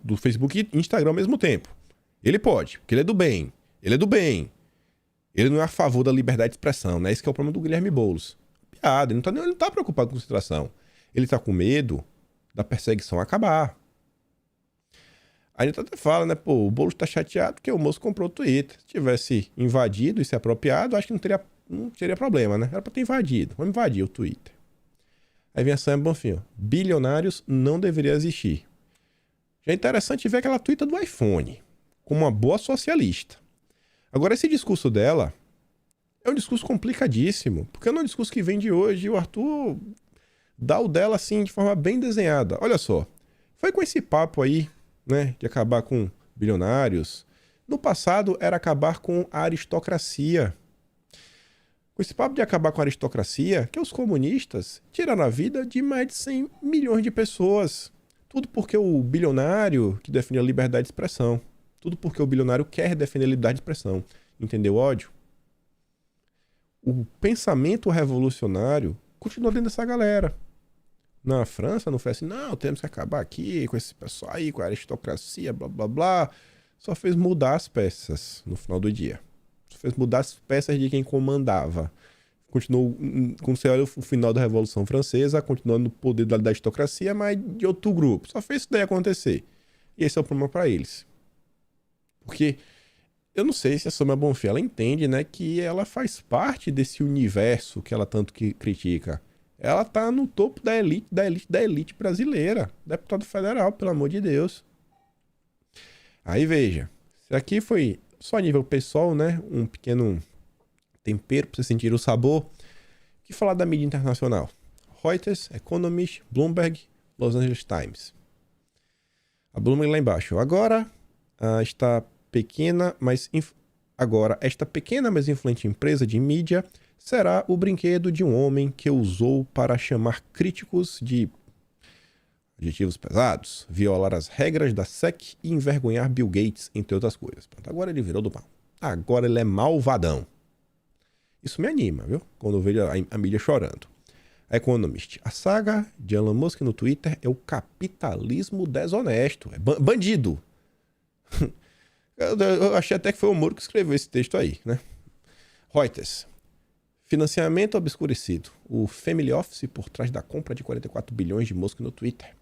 do Facebook e Instagram ao mesmo tempo. Ele pode, porque ele é do bem. Ele não é a favor da liberdade de expressão, né? Esse que é o problema do Guilherme Boulos. Piada, ele não tá preocupado com concentração. Ele tá com medo da perseguição acabar. A gente até fala, né? Pô, o Boulos tá chateado porque o moço comprou o Twitter. Se tivesse invadido e se apropriado, acho que não teria não seria problema, né? Era pra ter invadido. Vamos invadir o Twitter. Aí vem a Sam Bonfim, ó. Bilionários não deveria existir. Já é interessante ver aquela tweeta do iPhone, como uma boa socialista. Agora, esse discurso dela é um discurso complicadíssimo, porque não é um discurso que vem de hoje, e o Arthur dá o dela, assim, de forma bem desenhada. Olha só, foi com esse papo aí, né, de acabar com bilionários. No passado, era acabar com a aristocracia. Com esse papo de acabar com a aristocracia, que os comunistas tiraram a vida de mais de 100 milhões de pessoas. Tudo porque o bilionário que defende a liberdade de expressão. Tudo porque o bilionário quer defender a liberdade de expressão. Entendeu o ódio? O pensamento revolucionário continua dentro dessa galera. Na França não foi assim, não, temos que acabar aqui com esse pessoal aí, com a aristocracia, blá blá blá. Só fez mudar as peças no final do dia. Só fez mudar as peças de quem comandava. Continuou, como você olha o final da Revolução Francesa, continuando no poder da aristocracia, mas de outro grupo. Só fez isso daí acontecer. E esse é o problema para eles. Porque eu não sei se a Sônia Bonfim, ela entende, né, que ela faz parte desse universo que ela tanto que critica. Ela tá no topo da elite, da elite, da elite brasileira. Deputado federal, pelo amor de Deus. Aí veja, isso aqui foi só a nível pessoal, né, um pequeno tempero para você sentir o sabor. Que falar da mídia internacional? Reuters, Economist, Bloomberg, Los Angeles Times. A Bloomberg lá embaixo. Agora, esta pequena, mas influente empresa de mídia será o brinquedo de um homem que usou para chamar críticos de adjetivos pesados, violar as regras da SEC e envergonhar Bill Gates, entre outras coisas. Pronto, agora ele virou do mal. Agora ele é malvadão. Isso me anima, viu? Quando eu vejo a mídia chorando. A Economist. A saga de Elon Musk no Twitter é o capitalismo desonesto. É bandido. Eu achei até que foi o Moro que escreveu esse texto aí, né? Reuters. Financiamento obscurecido. O Family Office por trás da compra de 44 bilhões de Musk no Twitter.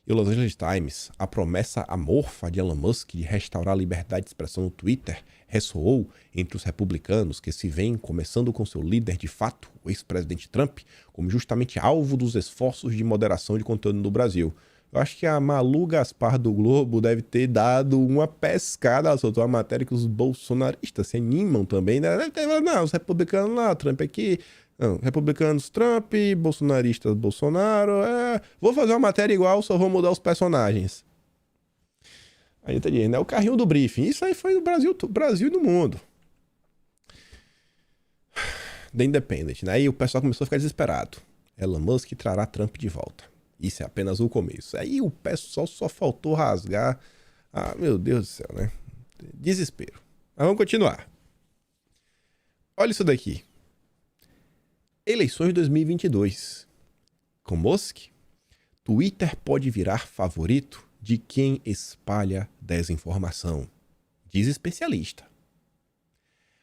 E o Los Angeles Times, a promessa amorfa de Elon Musk de restaurar a liberdade de expressão no Twitter ressoou entre os republicanos que se veem, começando com seu líder de fato, o ex-presidente Trump, como justamente alvo dos esforços de moderação de conteúdo no Brasil. Eu acho que a Malu Gaspar do Globo deve ter dado uma pescada, ela soltou uma matéria que os bolsonaristas se animam também, né? Não, os republicanos lá, Trump aqui... Não, republicanos Trump, bolsonaristas Bolsonaro. Vou fazer uma matéria igual, só vou mudar os personagens. Aí tá dizendo, é o carrinho do briefing. Isso aí foi no Brasil e no mundo. The Independent, né? Aí o pessoal começou a ficar desesperado. Elon Musk trará Trump de volta. Isso é apenas o começo. Aí o pessoal só faltou rasgar. Ah, meu Deus do céu, né? Desespero. Mas vamos continuar. Olha isso daqui. Eleições de 2022. Com Musk, Twitter pode virar favorito de quem espalha desinformação. Diz especialista.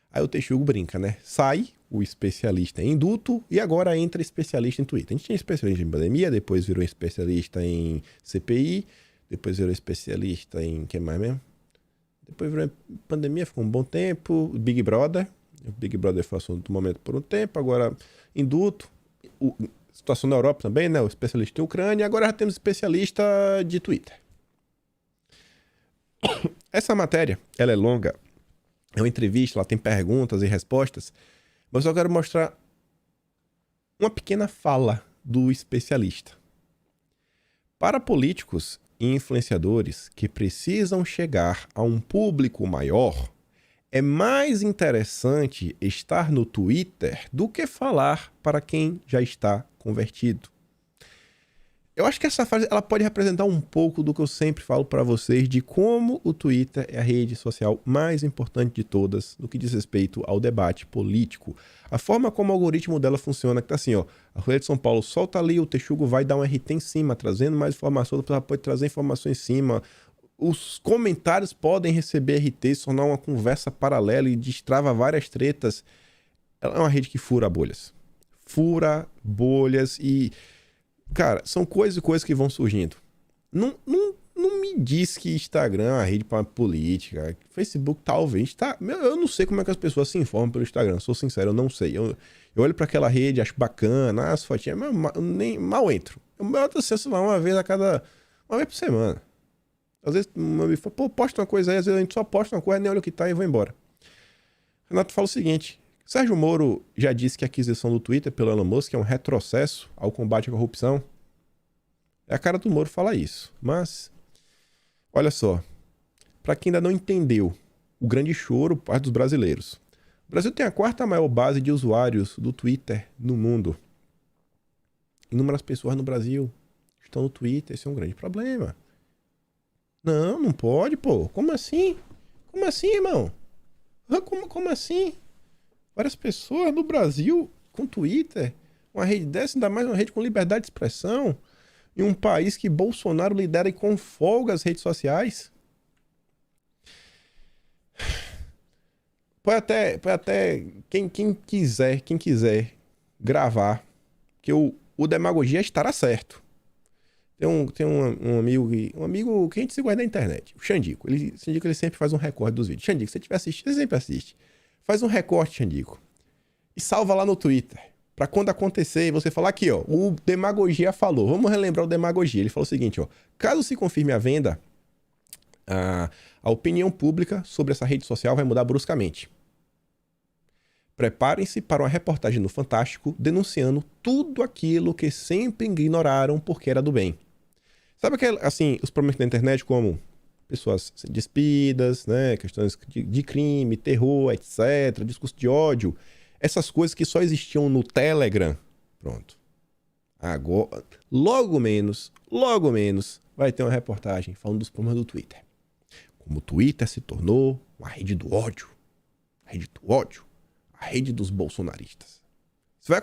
Aí o Texugo brinca, né? Sai o especialista em indulto e agora entra especialista em Twitter. A gente tinha especialista em pandemia, depois virou especialista em CPI, depois virou especialista em... que mais mesmo? Depois virou em pandemia, ficou um bom tempo. Big Brother. O Big Brother foi assunto do momento por um tempo, agora indulto. Situação na Europa também, né? O especialista em Ucrânia, agora já temos especialista de Twitter. Essa matéria, ela é longa, é uma entrevista, ela tem perguntas e respostas, mas eu só quero mostrar uma pequena fala do especialista. Para políticos e influenciadores que precisam chegar a um público maior, é mais interessante estar no Twitter do que falar para quem já está convertido. Eu acho que essa frase ela pode representar um pouco do que eu sempre falo para vocês de como o Twitter é a rede social mais importante de todas no que diz respeito ao debate político. A forma como o algoritmo dela funciona, que tá assim, ó, a Folha de São Paulo solta ali, o Texugo vai dar um RT em cima, trazendo mais informação, ela pode trazer informação em cima. Os comentários podem receber RT, se tornar uma conversa paralela e destrava várias tretas. Ela é uma rede que fura bolhas. Fura bolhas e... Cara, são coisas e coisas que vão surgindo. Não me me diz que Instagram é uma rede para política. Facebook talvez. Tá... Eu não sei como é que as pessoas se informam pelo Instagram. Sou sincero, eu não sei. Eu olho para aquela rede, acho bacana, as fotinhas, mas nem mal entro. Eu boto acesso lá uma vez por semana. Às vezes, meu amigo fala, pô, posta uma coisa aí, às vezes a gente só posta uma coisa, nem olha o que tá e vou embora. Renato fala o seguinte: Sérgio Moro já disse que a aquisição do Twitter pelo Elon Musk é um retrocesso ao combate à corrupção. É a cara do Moro falar isso. Mas, olha só, para quem ainda não entendeu o grande choro por parte dos brasileiros. O Brasil tem a 4ª maior base de usuários do Twitter no mundo. Inúmeras pessoas no Brasil estão no Twitter, esse é um grande problema. Não pode, pô. Como assim? Como assim, irmão? Como assim? Várias pessoas no Brasil com Twitter, uma rede dessa, ainda mais uma rede com liberdade de expressão, em um país que Bolsonaro lidera e com folga as redes sociais. Pode até quem quiser gravar, que o Demagogia estará certo. Tem um amigo que a gente se guarda na internet, o Xandico. Xandico ele sempre faz um recorte dos vídeos. Xandico, se você estiver assistindo, você sempre assiste. Faz um recorte, Xandico. E salva lá no Twitter. Pra quando acontecer, você falar aqui, ó, o Demagogia falou. Vamos relembrar o Demagogia. Ele falou o seguinte, ó. Caso se confirme a venda, a opinião pública sobre essa rede social vai mudar bruscamente. Preparem-se para uma reportagem no Fantástico denunciando tudo aquilo que sempre ignoraram porque era do bem. Sabe os problemas da internet, como pessoas despidas, né, questões de crime, terror, etc., discurso de ódio, essas coisas que só existiam no Telegram. Pronto. Agora, logo menos, vai ter uma reportagem falando dos problemas do Twitter. Como o Twitter se tornou uma rede do ódio. A rede dos bolsonaristas. Isso vai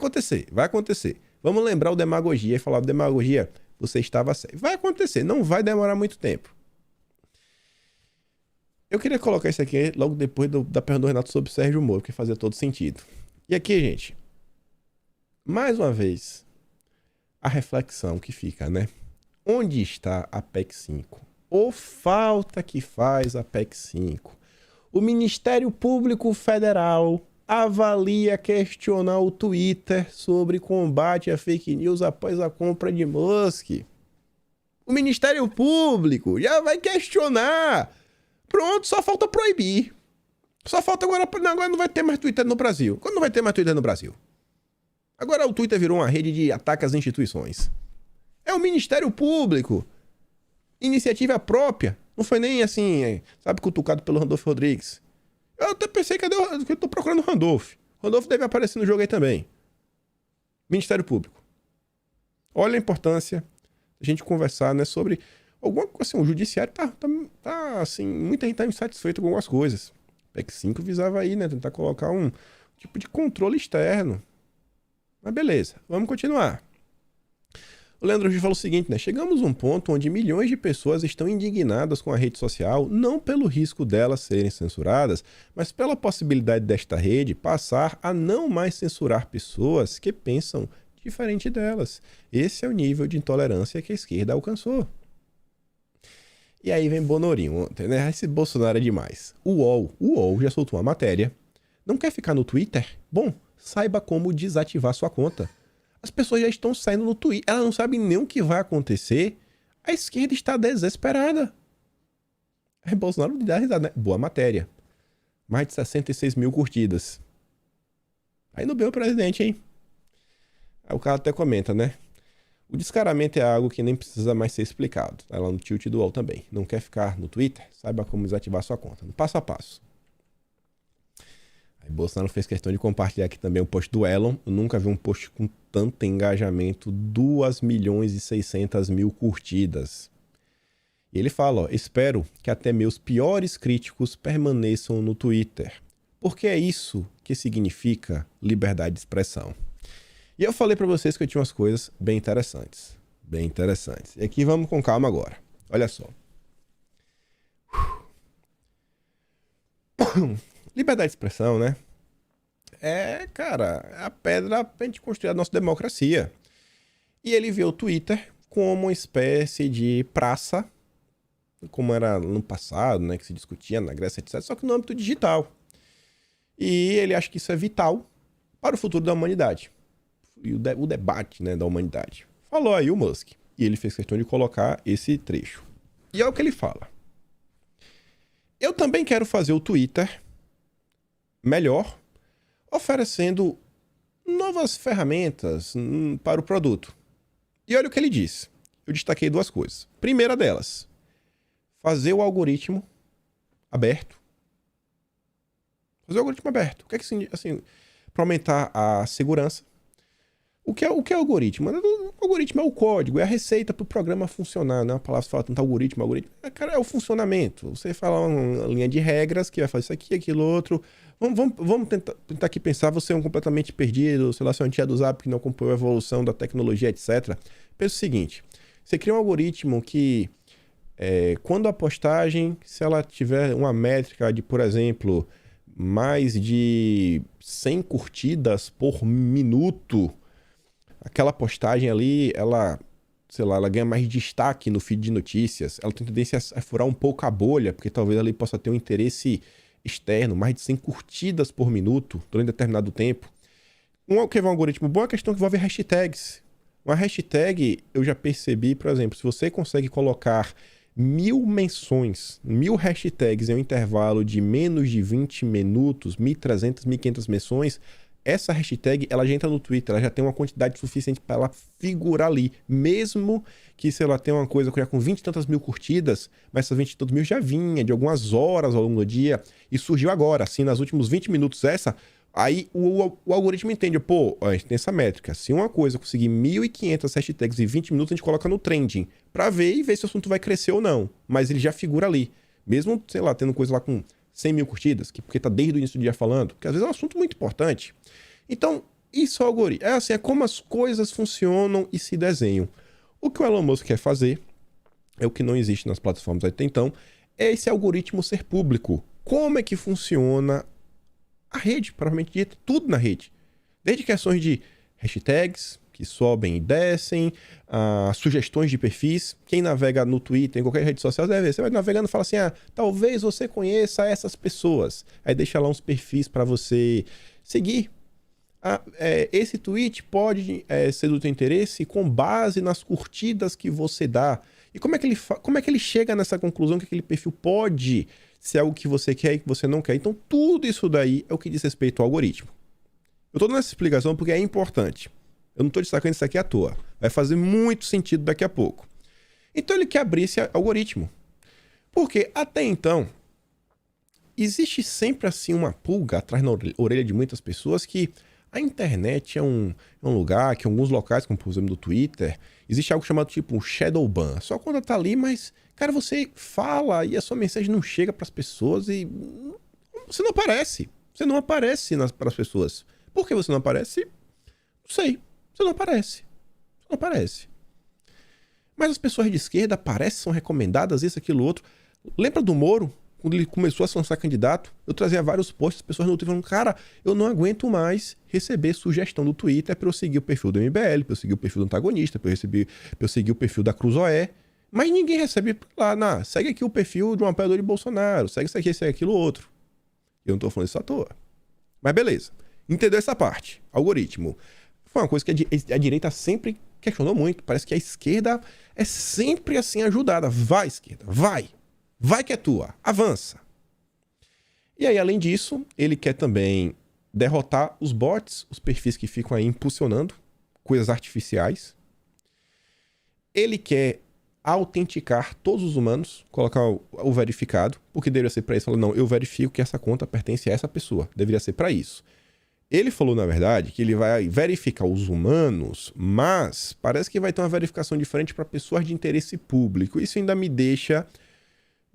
acontecer. Vamos lembrar o Demagogia e falar, Demagogia, você estava certo. Vai acontecer, não vai demorar muito tempo. Eu queria colocar isso aqui logo depois da pergunta do Renato sobre Sérgio Moro, que fazia todo sentido. E aqui, gente, mais uma vez, a reflexão que fica, né? Onde está a PEC 5? Ou falta que faz a PEC 5? O Ministério Público Federal avalia questionar o Twitter sobre combate a fake news após a compra de Musk. O Ministério Público já vai questionar. Pronto, só falta proibir. Só falta agora não vai ter mais Twitter no Brasil. Quando não vai ter mais Twitter no Brasil? Agora o Twitter virou uma rede de ataque às instituições. É o Ministério Público. Iniciativa própria. Não foi nem assim, sabe, cutucado pelo Randolfo Rodrigues. Eu até pensei que eu tô procurando o Randolfo. O Randolfo deve aparecer no jogo aí também. Ministério Público. Olha a importância da gente conversar, né, sobre alguma coisa assim. O judiciário tá assim, muita gente tá insatisfeita com algumas coisas. PEC 5 visava aí, né, tentar colocar um tipo de controle externo. Mas beleza, vamos continuar. O Leandro Gil falou o seguinte, né? Chegamos a um ponto onde milhões de pessoas estão indignadas com a rede social, não pelo risco delas serem censuradas, mas pela possibilidade desta rede passar a não mais censurar pessoas que pensam diferente delas. Esse é o nível de intolerância que a esquerda alcançou. E aí vem Bonorinho ontem, né? Esse Bolsonaro é demais. O UOL já soltou uma matéria. Não quer ficar no Twitter? Bom, saiba como desativar sua conta. As pessoas já estão saindo no Twitter. Elas não sabem nem o que vai acontecer. A esquerda está desesperada. Aí Bolsonaro dá risada, né? Boa matéria. Mais de 66 mil curtidas. Aí não bem o presidente, hein? Aí o cara até comenta, né? O descaramento é algo que nem precisa mais ser explicado. Tá lá no tilt do UOL também. Não quer ficar no Twitter? Saiba como desativar sua conta. No passo a passo. Aí Bolsonaro fez questão de compartilhar aqui também o post do Elon. Eu nunca vi um post com tanto engajamento. 2.600.000 curtidas. E ele fala, ó, espero que até meus piores críticos permaneçam no Twitter. Porque é isso que significa liberdade de expressão. E eu falei pra vocês que eu tinha umas coisas bem interessantes. Bem interessantes. E aqui vamos com calma agora. Olha só. Liberdade de expressão, né? É, cara, a pedra pra gente construir a nossa democracia. E ele vê o Twitter como uma espécie de praça como era no passado, né, que se discutia na Grécia, etc., só que no âmbito digital. E ele acha que isso é vital para o futuro da humanidade. E o debate, né, da humanidade. Falou aí o Musk. E ele fez questão de colocar esse trecho. E é o que ele fala. Eu também quero fazer o Twitter melhor, oferecendo novas ferramentas para o produto. E olha o que ele disse. Eu destaquei 2 coisas. Primeira delas, fazer o algoritmo aberto. Fazer o algoritmo aberto. O que é que assim, para aumentar a segurança? O que é algoritmo? O algoritmo é o código, é a receita para o programa funcionar, né? A palavra fala tanto algoritmo. Cara, é o funcionamento. Você fala uma linha de regras que vai fazer isso aqui, aquilo, outro. Vamos tentar aqui pensar, você é um completamente perdido, sei lá, você é um tia do Zap que não acompanhou a evolução da tecnologia, etc. Pensa o seguinte, você cria um algoritmo que, quando a postagem, se ela tiver uma métrica de, por exemplo, mais de 100 curtidas por minuto, aquela postagem ali, ela ganha mais destaque no feed de notícias, ela tem tendência a furar um pouco a bolha, porque talvez ali possa ter um interesse externo, mais de 100 curtidas por minuto durante determinado tempo. Que é um algoritmo bom é a questão que envolve hashtags. Uma hashtag, eu já percebi, por exemplo, se você consegue colocar 1000 menções, 1000 hashtags em um intervalo de menos de 20 minutos, 1.300, 1.500 menções, essa hashtag, ela já entra no Twitter, ela já tem uma quantidade suficiente para ela figurar ali. Mesmo que, sei lá, tenha uma coisa com 20 e tantas mil curtidas, mas essas 20 e tantas mil já vinha de algumas horas ao longo do dia e surgiu agora, assim, nos últimos 20 minutos aí o algoritmo entende, a gente tem essa métrica. Se uma coisa conseguir 1.500 hashtags em 20 minutos, a gente coloca no trending para ver se o assunto vai crescer ou não. Mas ele já figura ali. Mesmo, sei lá, tendo coisa lá com 100 mil curtidas, porque tá desde o início do dia falando, porque às vezes é um assunto muito importante. Então, isso é algoritmo. É como as coisas funcionam e se desenham. O que o Elon Musk quer fazer, é o que não existe nas plataformas até então, é esse algoritmo ser público. Como é que funciona a rede, propriamente dito, tudo na rede. Desde questões de hashtags, que sobem e descem, sugestões de perfis. Quem navega no Twitter, em qualquer rede social, deve ver. Você vai navegando e fala assim, talvez você conheça essas pessoas. Aí deixa lá uns perfis para você seguir. Esse tweet pode ser do teu interesse com base nas curtidas que você dá. E como é que ele chega nessa conclusão que aquele perfil pode ser algo que você quer e que você não quer? Então, tudo isso daí é o que diz respeito ao algoritmo. Eu estou dando essa explicação porque é importante. Eu não estou destacando isso aqui à toa. Vai fazer muito sentido daqui a pouco. Então, ele quer abrir esse algoritmo. Porque, até então, existe sempre assim uma pulga atrás na orelha de muitas pessoas que a internet é um lugar que, em alguns locais, como por exemplo no Twitter, existe algo chamado tipo um shadow ban. Sua conta tá ali, mas, cara, você fala e a sua mensagem não chega para as pessoas e você não aparece. Você não aparece para as pessoas. Por que você não aparece? Não sei. Você não aparece. Você não aparece. Mas as pessoas de esquerda aparecem, são recomendadas, isso, aquilo, outro. Lembra do Moro? Quando ele começou a se lançar candidato, eu trazia vários posts, as pessoas no Twitter falando, cara, eu não aguento mais receber sugestão do Twitter para eu seguir o perfil do MBL, para eu seguir o perfil do antagonista, para eu seguir o perfil da Cruzoé. Mas ninguém recebe lá, segue aqui o perfil de um apoiador de Bolsonaro, segue isso aqui, segue aquilo outro. Eu não tô falando isso à toa. Mas beleza. Entendeu essa parte? Algoritmo. Foi uma coisa que a direita sempre questionou muito. Parece que a esquerda é sempre assim ajudada. Vai, esquerda, vai. Vai que é tua, avança. E aí, além disso, ele quer também derrotar os bots, os perfis que ficam aí impulsionando coisas artificiais. Ele quer autenticar todos os humanos, colocar o verificado, porque deveria ser para isso. Falou, não, eu verifico que essa conta pertence a essa pessoa. Deveria ser para isso. Ele falou, na verdade, que ele vai verificar os humanos, mas parece que vai ter uma verificação diferente para pessoas de interesse público. Isso ainda me deixa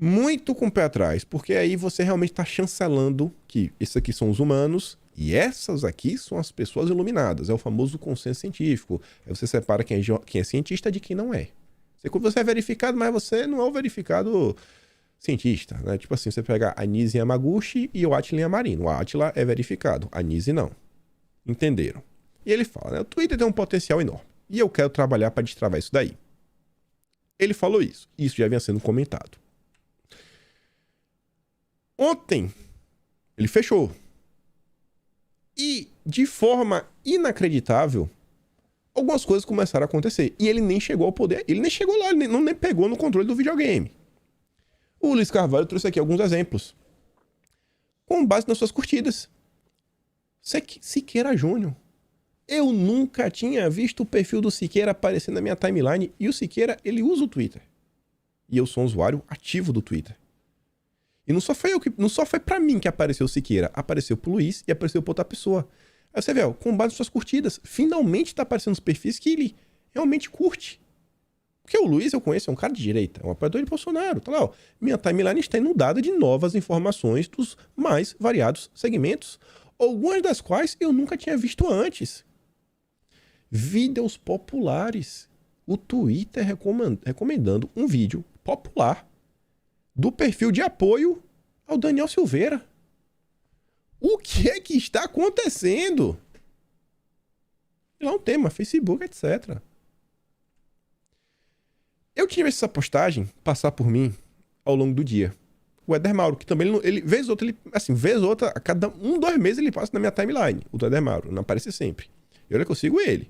muito com o pé atrás, porque aí você realmente está chancelando que esses aqui são os humanos e essas aqui são as pessoas iluminadas. É o famoso consenso científico. Aí você separa quem é cientista de quem não é. Você é verificado, mas você não é o verificado cientista, né? Tipo assim, você pega a Nise Yamaguchi e o Attila Yamarino. O Attila é verificado, a Nise não. Entenderam? E ele fala, né? O Twitter tem um potencial enorme e eu quero trabalhar para destravar isso daí. Ele falou isso. Isso já vinha sendo comentado. Ontem, ele fechou. E, de forma inacreditável, algumas coisas começaram a acontecer. E ele nem chegou ao poder. Ele nem chegou lá, ele nem pegou no controle do videogame. O Luiz Carvalho trouxe aqui alguns exemplos. Com base nas suas curtidas. Siqueira Júnior. Eu nunca tinha visto o perfil do Siqueira aparecer na minha timeline. E o Siqueira, ele usa o Twitter. E eu sou um usuário ativo do Twitter. E não só foi pra mim que apareceu o Siqueira. Apareceu pro Luiz e apareceu pra outra pessoa. Aí você vê, ó, com base nas suas curtidas, finalmente tá aparecendo os perfis que ele realmente curte. Porque o Luiz, eu conheço, é um cara de direita, é um apoiador de Bolsonaro. Tá lá, ó. Minha timeline está inundada de novas informações dos mais variados segmentos, algumas das quais eu nunca tinha visto antes. Vídeos populares. O Twitter recomendando um vídeo popular do perfil de apoio ao Daniel Silveira. O que é que está acontecendo? Lá um tema, Facebook, etc. Eu tinha visto essa postagem passar por mim ao longo do dia. O Éder Mauro, que também, vez ou outra, a cada 2 meses ele passa na minha timeline. O do Éder Mauro, não aparece sempre. E olha que eu sigo ele.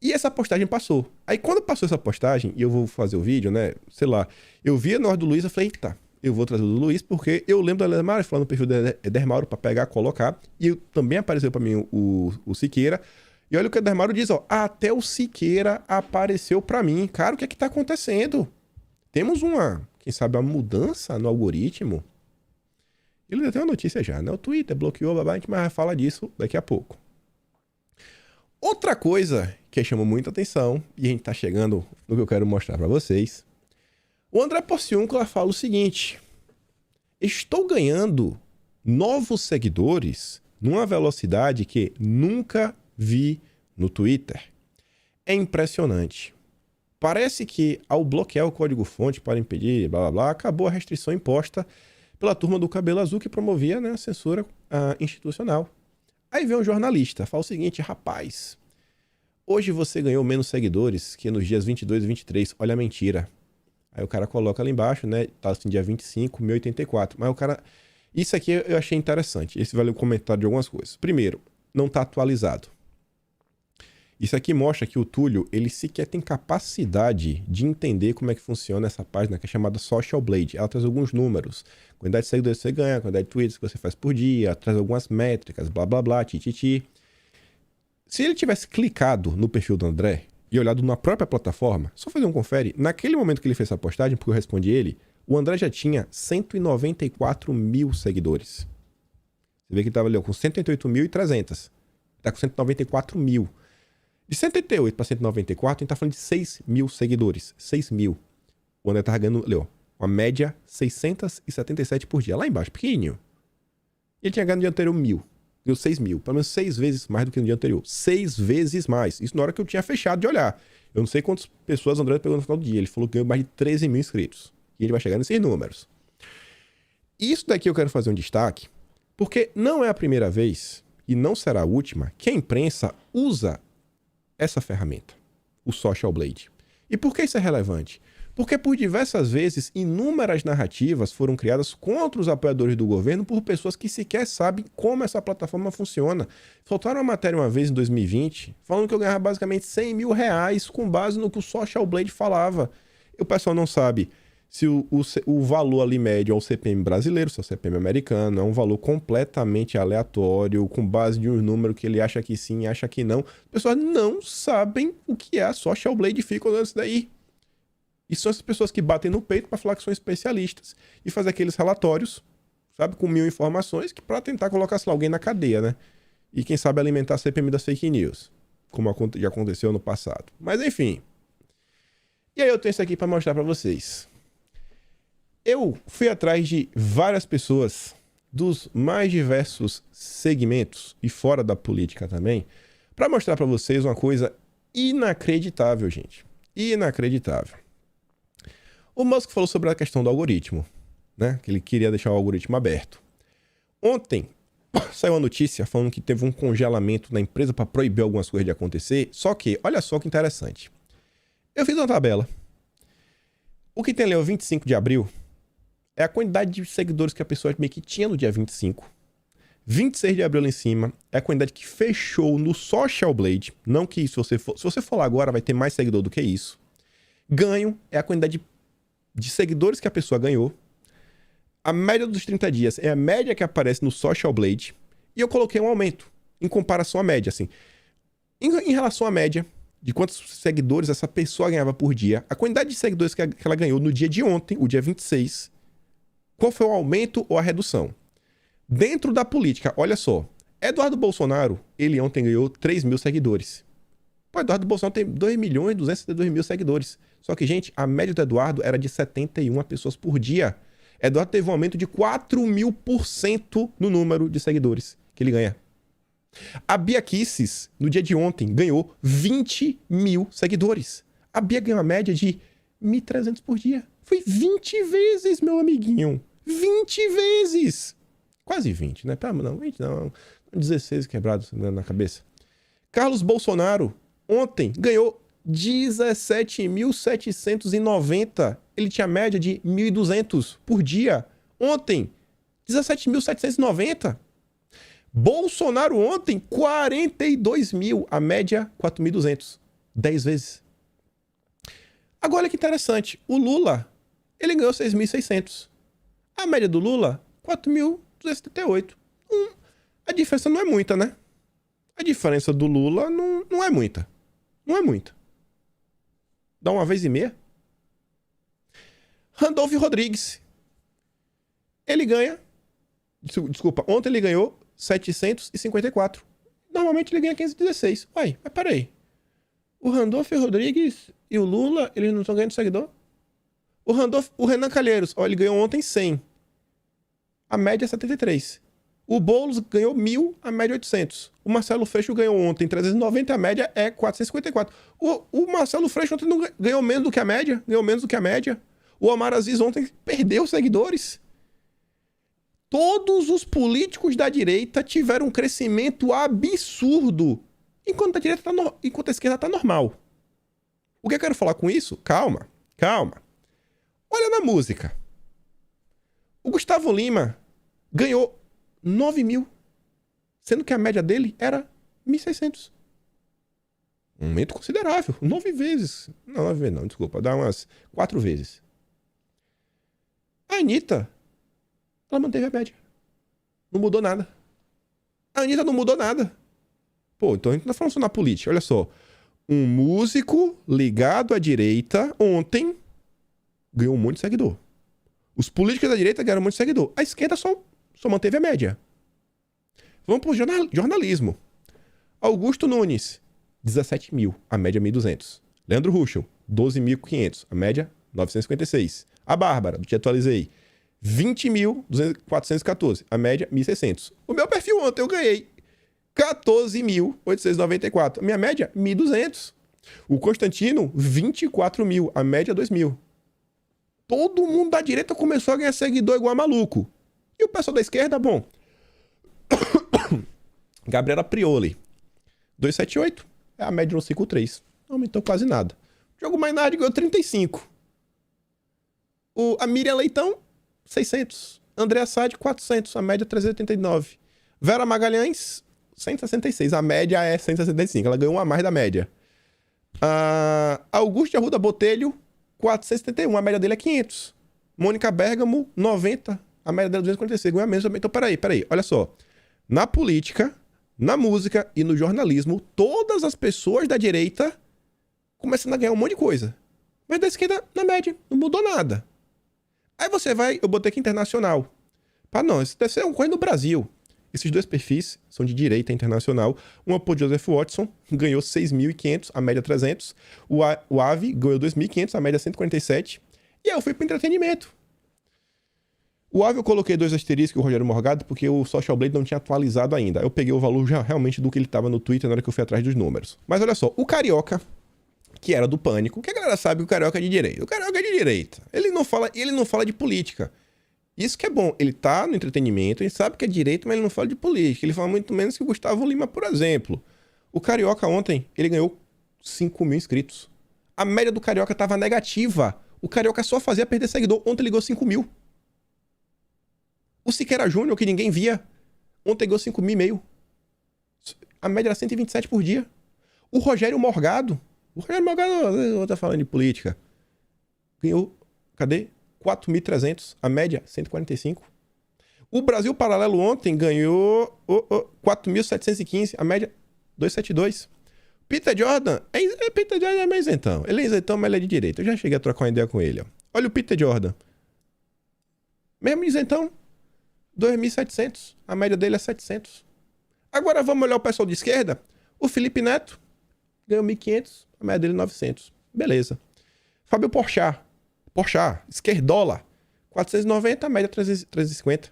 E essa postagem passou. Aí quando passou essa postagem, e eu vou fazer o vídeo, né? Sei lá, eu vi na hora do Luiz, eu falei, eita, eu vou trazer o do Luiz, porque eu lembro do Éder Mauro falando no perfil do Éder Mauro pra pegar, colocar. E também apareceu pra mim o Siqueira. E olha o que o Éder Mauro diz, ó. Até o Siqueira apareceu pra mim. Cara, o que é que tá acontecendo? Temos quem sabe, uma mudança no algoritmo. Ele já tem uma notícia já, né? O Twitter bloqueou, a gente vai falar disso daqui a pouco. Outra coisa que chamou muita atenção, e a gente tá chegando no que eu quero mostrar pra vocês. O André Porciúncula fala o seguinte: estou ganhando novos seguidores numa velocidade que nunca vi no Twitter. É impressionante. Parece que ao bloquear o código-fonte para impedir, blá blá blá, acabou a restrição imposta pela turma do cabelo azul que promovia, né, a censura institucional. Aí vem um jornalista, fala o seguinte: rapaz, hoje você ganhou menos seguidores que nos dias 22 e 23, olha a mentira. Aí o cara coloca ali embaixo, né, tá assim, dia 25, 1084. Mas o cara... Isso aqui eu achei interessante, esse vale o comentário de algumas coisas. Primeiro, não tá atualizado. Isso aqui mostra que o Túlio, ele sequer tem capacidade de entender como é que funciona essa página que é chamada Social Blade. Ela traz alguns números, quantidade de seguidores que você ganha, quantidade de tweets que você faz por dia, traz algumas métricas, blá blá blá, tititi. Se ele tivesse clicado no perfil do André e olhado na própria plataforma, só fazer um confere, naquele momento que ele fez essa postagem, porque eu respondi ele, o André já tinha 194 mil seguidores. Você vê que ele estava ali com 188.300. Está com 194 mil. De 188 para 194, a gente tá falando de 6 mil seguidores. 6 mil. O André tá ganhando, ali, ó, uma média 677 por dia. Lá embaixo, pequenininho. Ele tinha ganho no dia anterior 1.000. Deu 6 mil. Pelo menos 6 vezes mais do que no dia anterior. 6 vezes mais. Isso na hora que eu tinha fechado de olhar. Eu não sei quantas pessoas o André pegou no final do dia. Ele falou que ganhou mais de 13 mil inscritos. E ele vai chegar nesses números. Isso daqui eu quero fazer um destaque, porque não é a primeira vez, e não será a última, que a imprensa usa essa ferramenta, o Social Blade. E por que isso é relevante? Porque por diversas vezes, inúmeras narrativas foram criadas contra os apoiadores do governo por pessoas que sequer sabem como essa plataforma funciona. Soltaram uma matéria uma vez em 2020, falando que eu ganhava basicamente 100 mil reais com base no que o Social Blade falava. E o pessoal não sabe se o valor ali médio é o CPM brasileiro, se é o CPM americano, é um valor completamente aleatório, com base de um número que ele acha que sim, acha que não. As pessoas não sabem o que é a Social Blade e ficam olhando isso daí. E são essas pessoas que batem no peito para falar que são especialistas e fazer aqueles relatórios, sabe, com 1000 informações, que para tentar colocar, sei lá, alguém na cadeia, né? E quem sabe alimentar a CPM das fake news, como já aconteceu no passado. Mas enfim. E aí eu tenho isso aqui para mostrar para vocês. Eu fui atrás de várias pessoas dos mais diversos segmentos e fora da política também, para mostrar para vocês uma coisa inacreditável, gente. Inacreditável. O Musk falou sobre a questão do algoritmo, né? Que ele queria deixar o algoritmo aberto. Ontem saiu uma notícia falando que teve um congelamento na empresa para proibir algumas coisas de acontecer, só que, olha só que interessante. Eu fiz uma tabela. O que tem ali é o 25 de abril, é a quantidade de seguidores que a pessoa meio que tinha no dia 25. 26 de abril lá em cima é a quantidade que fechou no Social Blade. Não que se você for lá agora vai ter mais seguidor do que isso. Ganho é a quantidade de seguidores que a pessoa ganhou. A média dos 30 dias é a média que aparece no Social Blade. E eu coloquei um aumento em comparação à média, assim. Em relação à média de quantos seguidores essa pessoa ganhava por dia, a quantidade de seguidores que ela ganhou no dia de ontem, o dia 26, qual foi o aumento ou a redução? Dentro da política, olha só. Eduardo Bolsonaro, ele ontem ganhou 3 mil seguidores. Pô, Eduardo Bolsonaro tem 2.272.000 seguidores. Só que, gente, a média do Eduardo era de 71 pessoas por dia. Eduardo teve um aumento de 4.000% no número de seguidores que ele ganha. A Bia Kicis, no dia de ontem, ganhou 20 mil seguidores. A Bia ganhou uma média de 1.300 por dia. Foi 20 vezes, meu amiguinho. 20 vezes. Quase 20, né? Não, 20 não. 16 quebrados na cabeça. Carlos Bolsonaro, ontem, ganhou 17.790. Ele tinha média de 1.200 por dia. Ontem, 17.790. Bolsonaro ontem, 42 mil. A média, 4.200. 10 vezes. Agora que interessante. O Lula, ele ganhou 6.600. A média do Lula, 4.278. A diferença não é muita, né? A diferença do Lula não é muita. Não é muita. Dá uma vez e meia. Randolph Rodrigues. Ele ganha... Desculpa, ontem ele ganhou 754. Normalmente ele ganha 516. Uai, mas peraí. O Randolph Rodrigues e o Lula, eles não estão ganhando seguidor? O Renan Calheiros, ó, ele ganhou ontem 100. A média é 73. O Boulos ganhou 1.000, a média é 800. O Marcelo Freixo ganhou ontem 390, a média é 454. O Marcelo Freixo ontem não ganhou menos do que a média. Ganhou menos do que a média. O Omar Aziz ontem perdeu seguidores. Todos os políticos da direita tiveram um crescimento absurdo. Enquanto a esquerda está normal. O que eu quero falar com isso? Calma. Olha na música. O Gustavo Lima ganhou 9 mil, sendo que a média dele era 1.600. Um aumento considerável. 9 vezes. Não, 9 vezes não, desculpa. Dá umas 4 vezes. A Anitta, ela manteve a média. Não mudou nada. A Anitta não mudou nada. Pô, então a gente não tá falando só na política. Olha só. Um músico ligado à direita ontem ganhou um monte de seguidor. Os políticos da direita ganharam um monte de seguidor. A esquerda só manteve a média. Vamos pro jornalismo. Augusto Nunes, 17 mil, a média 1.200. Leandro Ruschel, 12.500, a média 956. A Bárbara, do que atualizei, 20.414, a média 1.600. O meu perfil ontem eu ganhei 14.894, a minha média 1.200. O Constantino, 24 mil, a média 2.000. Todo mundo da direita começou a ganhar seguidor igual a maluco. E o pessoal da esquerda, bom. Gabriela Prioli, 278, é a média no ciclo 3. Não aumentou quase nada. Diogo Mainardi ganhou 35. A Miriam Leitão, 600. André Assad, 400. A média 389. Vera Magalhães, 166. A média é 165. Ela ganhou uma a mais da média. Augusto de Arruda Botelho, 471. A média dele é 500. Mônica Bergamo, 90. A média dela é 246. Ganhou a menos. Então, peraí. Olha só. Na política, na música e no jornalismo, todas as pessoas da direita começando a ganhar um monte de coisa. Mas da esquerda, na média, não mudou nada. Aí você vai, eu botei aqui internacional. Não, isso deve ser uma coisa no Brasil. Esses dois perfis são de direita internacional. Uma por Joseph Watson, ganhou 6.500, a média 300. O Avi ganhou 2.500, a média 147. E aí eu fui pro entretenimento. O Avi eu coloquei 2 asteriscos, o Rogério Morgado, porque o Social Blade não tinha atualizado ainda. Eu peguei o valor já realmente do que ele tava no Twitter na hora que eu fui atrás dos números. Mas olha só, o Carioca, que era do Pânico, que a galera sabe que o Carioca é de direita. O Carioca é de direita. Ele não fala de política. Isso que é bom. Ele tá no entretenimento, ele sabe que é direito, mas ele não fala de política. Ele fala muito menos que o Gustavo Lima, por exemplo. O Carioca ontem, ele ganhou 5 mil inscritos. A média do Carioca tava negativa. O Carioca só fazia perder seguidor. Ontem ele ganhou 5 mil. O Siqueira Júnior, que ninguém via, ontem ganhou 5.500. A média era 127 por dia. O Rogério Morgado, eu tô falando de política, ganhou, cadê? 4.300, a média 145. O Brasil Paralelo ontem ganhou 4.715, a média 272. Peter Jordan, Peter Jordan é meio isentão. Ele é isentão, mas ele é de direita. Eu já cheguei a trocar uma ideia com ele. Ó. Olha o Peter Jordan. Mesmo isentão, 2.700. A média dele é 700. Agora vamos olhar o pessoal de esquerda. O Felipe Neto ganhou 1.500. A média dele é 900. Beleza. Fábio Porchat, esquerdola, 490. A média 350.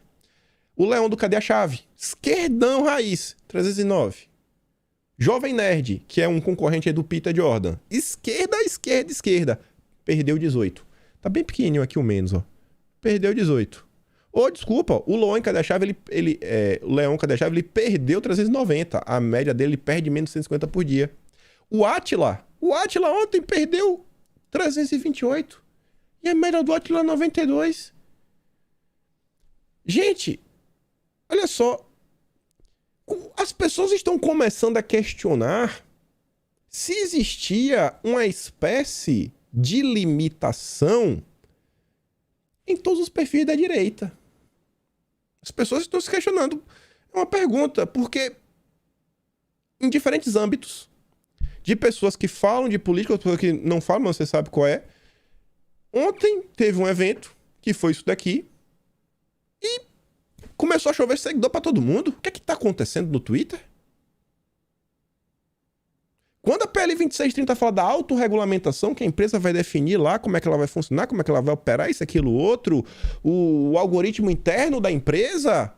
O Leão do Cadê a Chave? Esquerdão raiz, 309. Jovem Nerd, que é um concorrente aí do Peter Jordan. Esquerda. Perdeu 18. Tá bem pequenininho aqui o menos, ó. Perdeu 18. Desculpa, o Leão Cadê a Chave, o Leão Cadê a Chave, ele perdeu 390. A média dele perde menos de 150 por dia. O Átila ontem perdeu 328. E a média do Átila é 92. Gente, olha só. As pessoas estão começando a questionar se existia uma espécie de limitação em todos os perfis da direita. As pessoas estão se questionando. É uma pergunta, porque em diferentes âmbitos, de pessoas que falam de política, pessoas que não falam, mas você sabe qual é. Ontem teve um evento, que foi isso daqui, e começou a chover seguidor pra todo mundo. O que é que tá acontecendo no Twitter? Quando a PL 2630 fala da autorregulamentação, que a empresa vai definir lá como é que ela vai funcionar, como é que ela vai operar isso, aquilo, outro, o algoritmo interno da empresa...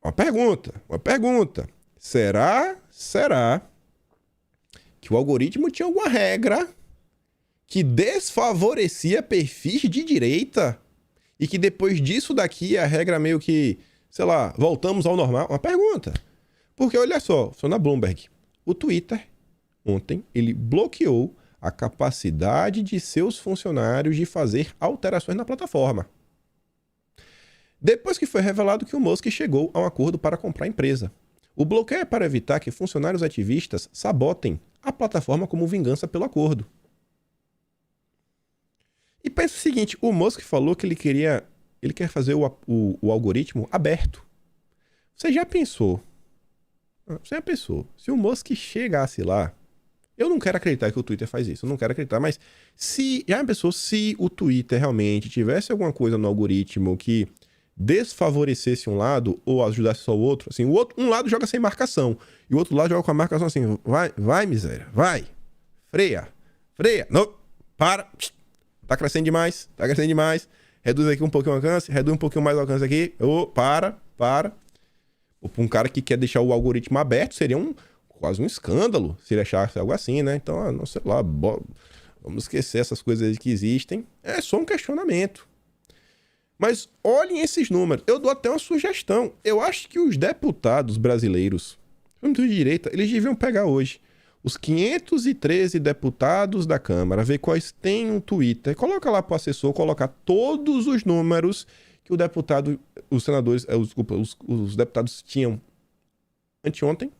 Uma pergunta. Será que o algoritmo tinha alguma regra que desfavorecia perfis de direita e que depois disso daqui a regra meio que, sei lá, voltamos ao normal? Uma pergunta. Porque olha só, sou na Bloomberg. O Twitter, ontem, ele bloqueou a capacidade de seus funcionários de fazer alterações na plataforma. Depois que foi revelado que o Musk chegou a um acordo para comprar a empresa. O bloqueio é para evitar que funcionários ativistas sabotem a plataforma como vingança pelo acordo. E pensa o seguinte, o Musk falou que ele quer fazer o algoritmo aberto. Você já pensou, se o Musk chegasse lá, eu não quero acreditar que o Twitter faz isso, eu não quero acreditar, mas se o Twitter realmente tivesse alguma coisa no algoritmo que desfavorecesse um lado ou ajudasse só o outro, assim, um lado joga sem marcação e o outro lado joga com a marcação assim, vai miséria, vai, freia, não, para, tá crescendo demais, reduz aqui um pouquinho o alcance, reduz um pouquinho mais o alcance aqui, para. Um cara que quer deixar o algoritmo aberto seria quase um escândalo se ele achasse algo assim, né? Então, não sei lá, vamos esquecer essas coisas que existem. É só um questionamento. Mas olhem esses números. Eu dou até uma sugestão. Eu acho que os deputados brasileiros, de direita, eles deviam pegar hoje os 513 deputados da Câmara, ver quais têm um Twitter, coloca lá para o assessor colocar todos os números que os deputados tinham anteontem,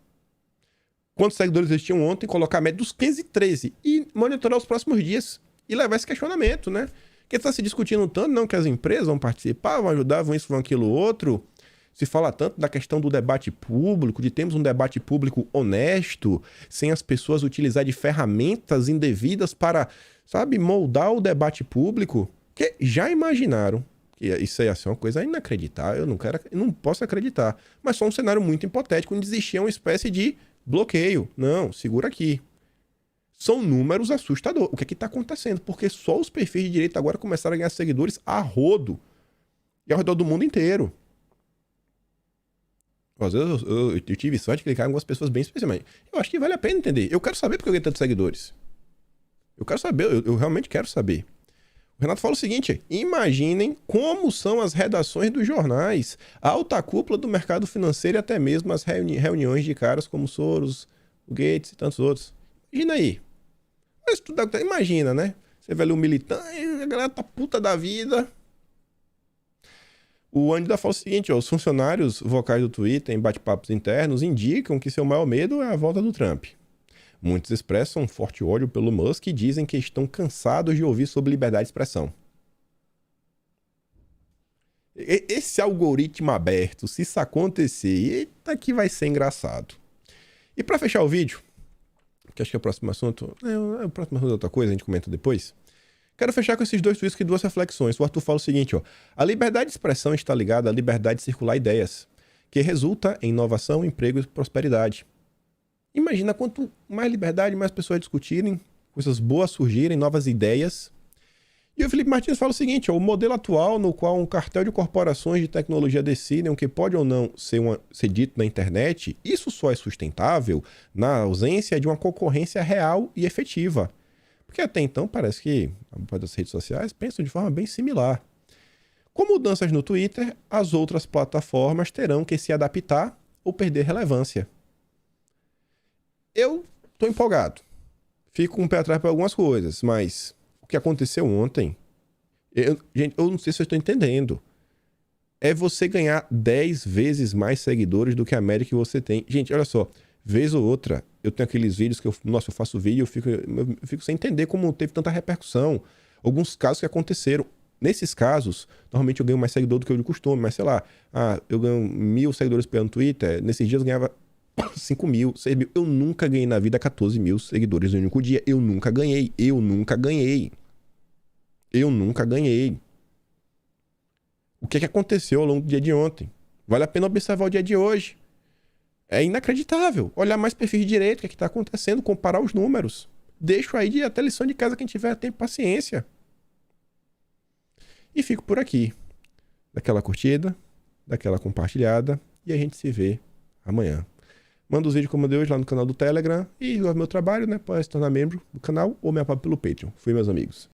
quantos seguidores eles tinham ontem, colocar a média dos 513 e monitorar os próximos dias e levar esse questionamento, né? Porque está se discutindo tanto, não, que as empresas vão participar, vão ajudar, vão isso, vão aquilo, outro. Se fala tanto da questão do debate público, de termos um debate público honesto, sem as pessoas utilizar de ferramentas indevidas para, moldar o debate público. Que já imaginaram que isso ia ser uma coisa inacreditável, eu não posso acreditar. Mas só um cenário muito hipotético, onde existia uma espécie de bloqueio. Não, segura aqui. São números assustadores. O que é que está acontecendo? Porque só os perfis de direita agora começaram a ganhar seguidores a rodo. E ao redor do mundo inteiro. Às vezes eu tive sorte de clicar em algumas pessoas bem especiais, mas eu acho que vale a pena entender. Eu quero saber porque eu ganhei tantos seguidores. Eu quero saber, eu realmente quero saber. O Renato fala o seguinte, imaginem como são as redações dos jornais, a alta cúpula do mercado financeiro e até mesmo as reuniões de caras como Soros, o Gates e tantos outros. Imagina aí. Imagina, né? Você vê ali um militante, a galera tá puta da vida. O Andida fala o seguinte, ó, os funcionários vocais do Twitter em bate-papos internos indicam que seu maior medo é a volta do Trump. Muitos expressam um forte ódio pelo Musk e dizem que estão cansados de ouvir sobre liberdade de expressão. Esse algoritmo aberto, se isso acontecer, eita que vai ser engraçado. E para fechar o vídeo, que acho que é o próximo assunto, o próximo assunto é outra coisa, a gente comenta depois. Quero fechar com esses dois tweets e duas reflexões. O Arthur fala o seguinte, ó. A liberdade de expressão está ligada à liberdade de circular ideias, que resulta em inovação, emprego e prosperidade. Imagina quanto mais liberdade, mais pessoas discutirem, coisas boas surgirem, novas ideias. E o Felipe Martins fala o seguinte, ó, o modelo atual no qual um cartel de corporações de tecnologia decidem o que pode ou não ser dito na internet, isso só é sustentável na ausência de uma concorrência real e efetiva. Porque até então parece que as redes sociais pensam de forma bem similar. Com mudanças no Twitter, as outras plataformas terão que se adaptar ou perder relevância. Eu tô empolgado. Fico com o pé atrás para algumas coisas, mas o que aconteceu ontem, gente, eu não sei se eu estou entendendo. É você ganhar 10 vezes mais seguidores do que a média que você tem. Gente, olha só, vez ou outra, eu tenho aqueles vídeos que eu faço vídeo e eu fico sem entender como teve tanta repercussão. Alguns casos que aconteceram. Nesses casos, normalmente eu ganho mais seguidor do que eu de costume, mas sei lá, eu ganho 1.000 seguidores pelo Twitter, nesses dias eu ganhava 5.000, 6.000. Eu nunca ganhei na vida 14.000 seguidores no único dia. Eu nunca ganhei. O que aconteceu ao longo do dia de ontem? Vale a pena observar o dia de hoje. É inacreditável. Olhar mais perfil de direito, o que está acontecendo, comparar os números. Deixo aí até lição de casa, quem tiver tempo, paciência. E fico por aqui. Daquela curtida, daquela compartilhada, e a gente se vê amanhã. Manda os vídeos como eu dei hoje lá no canal do Telegram e o meu trabalho, né? Pode se tornar membro do canal ou me apoiar pelo Patreon. Fui, meus amigos.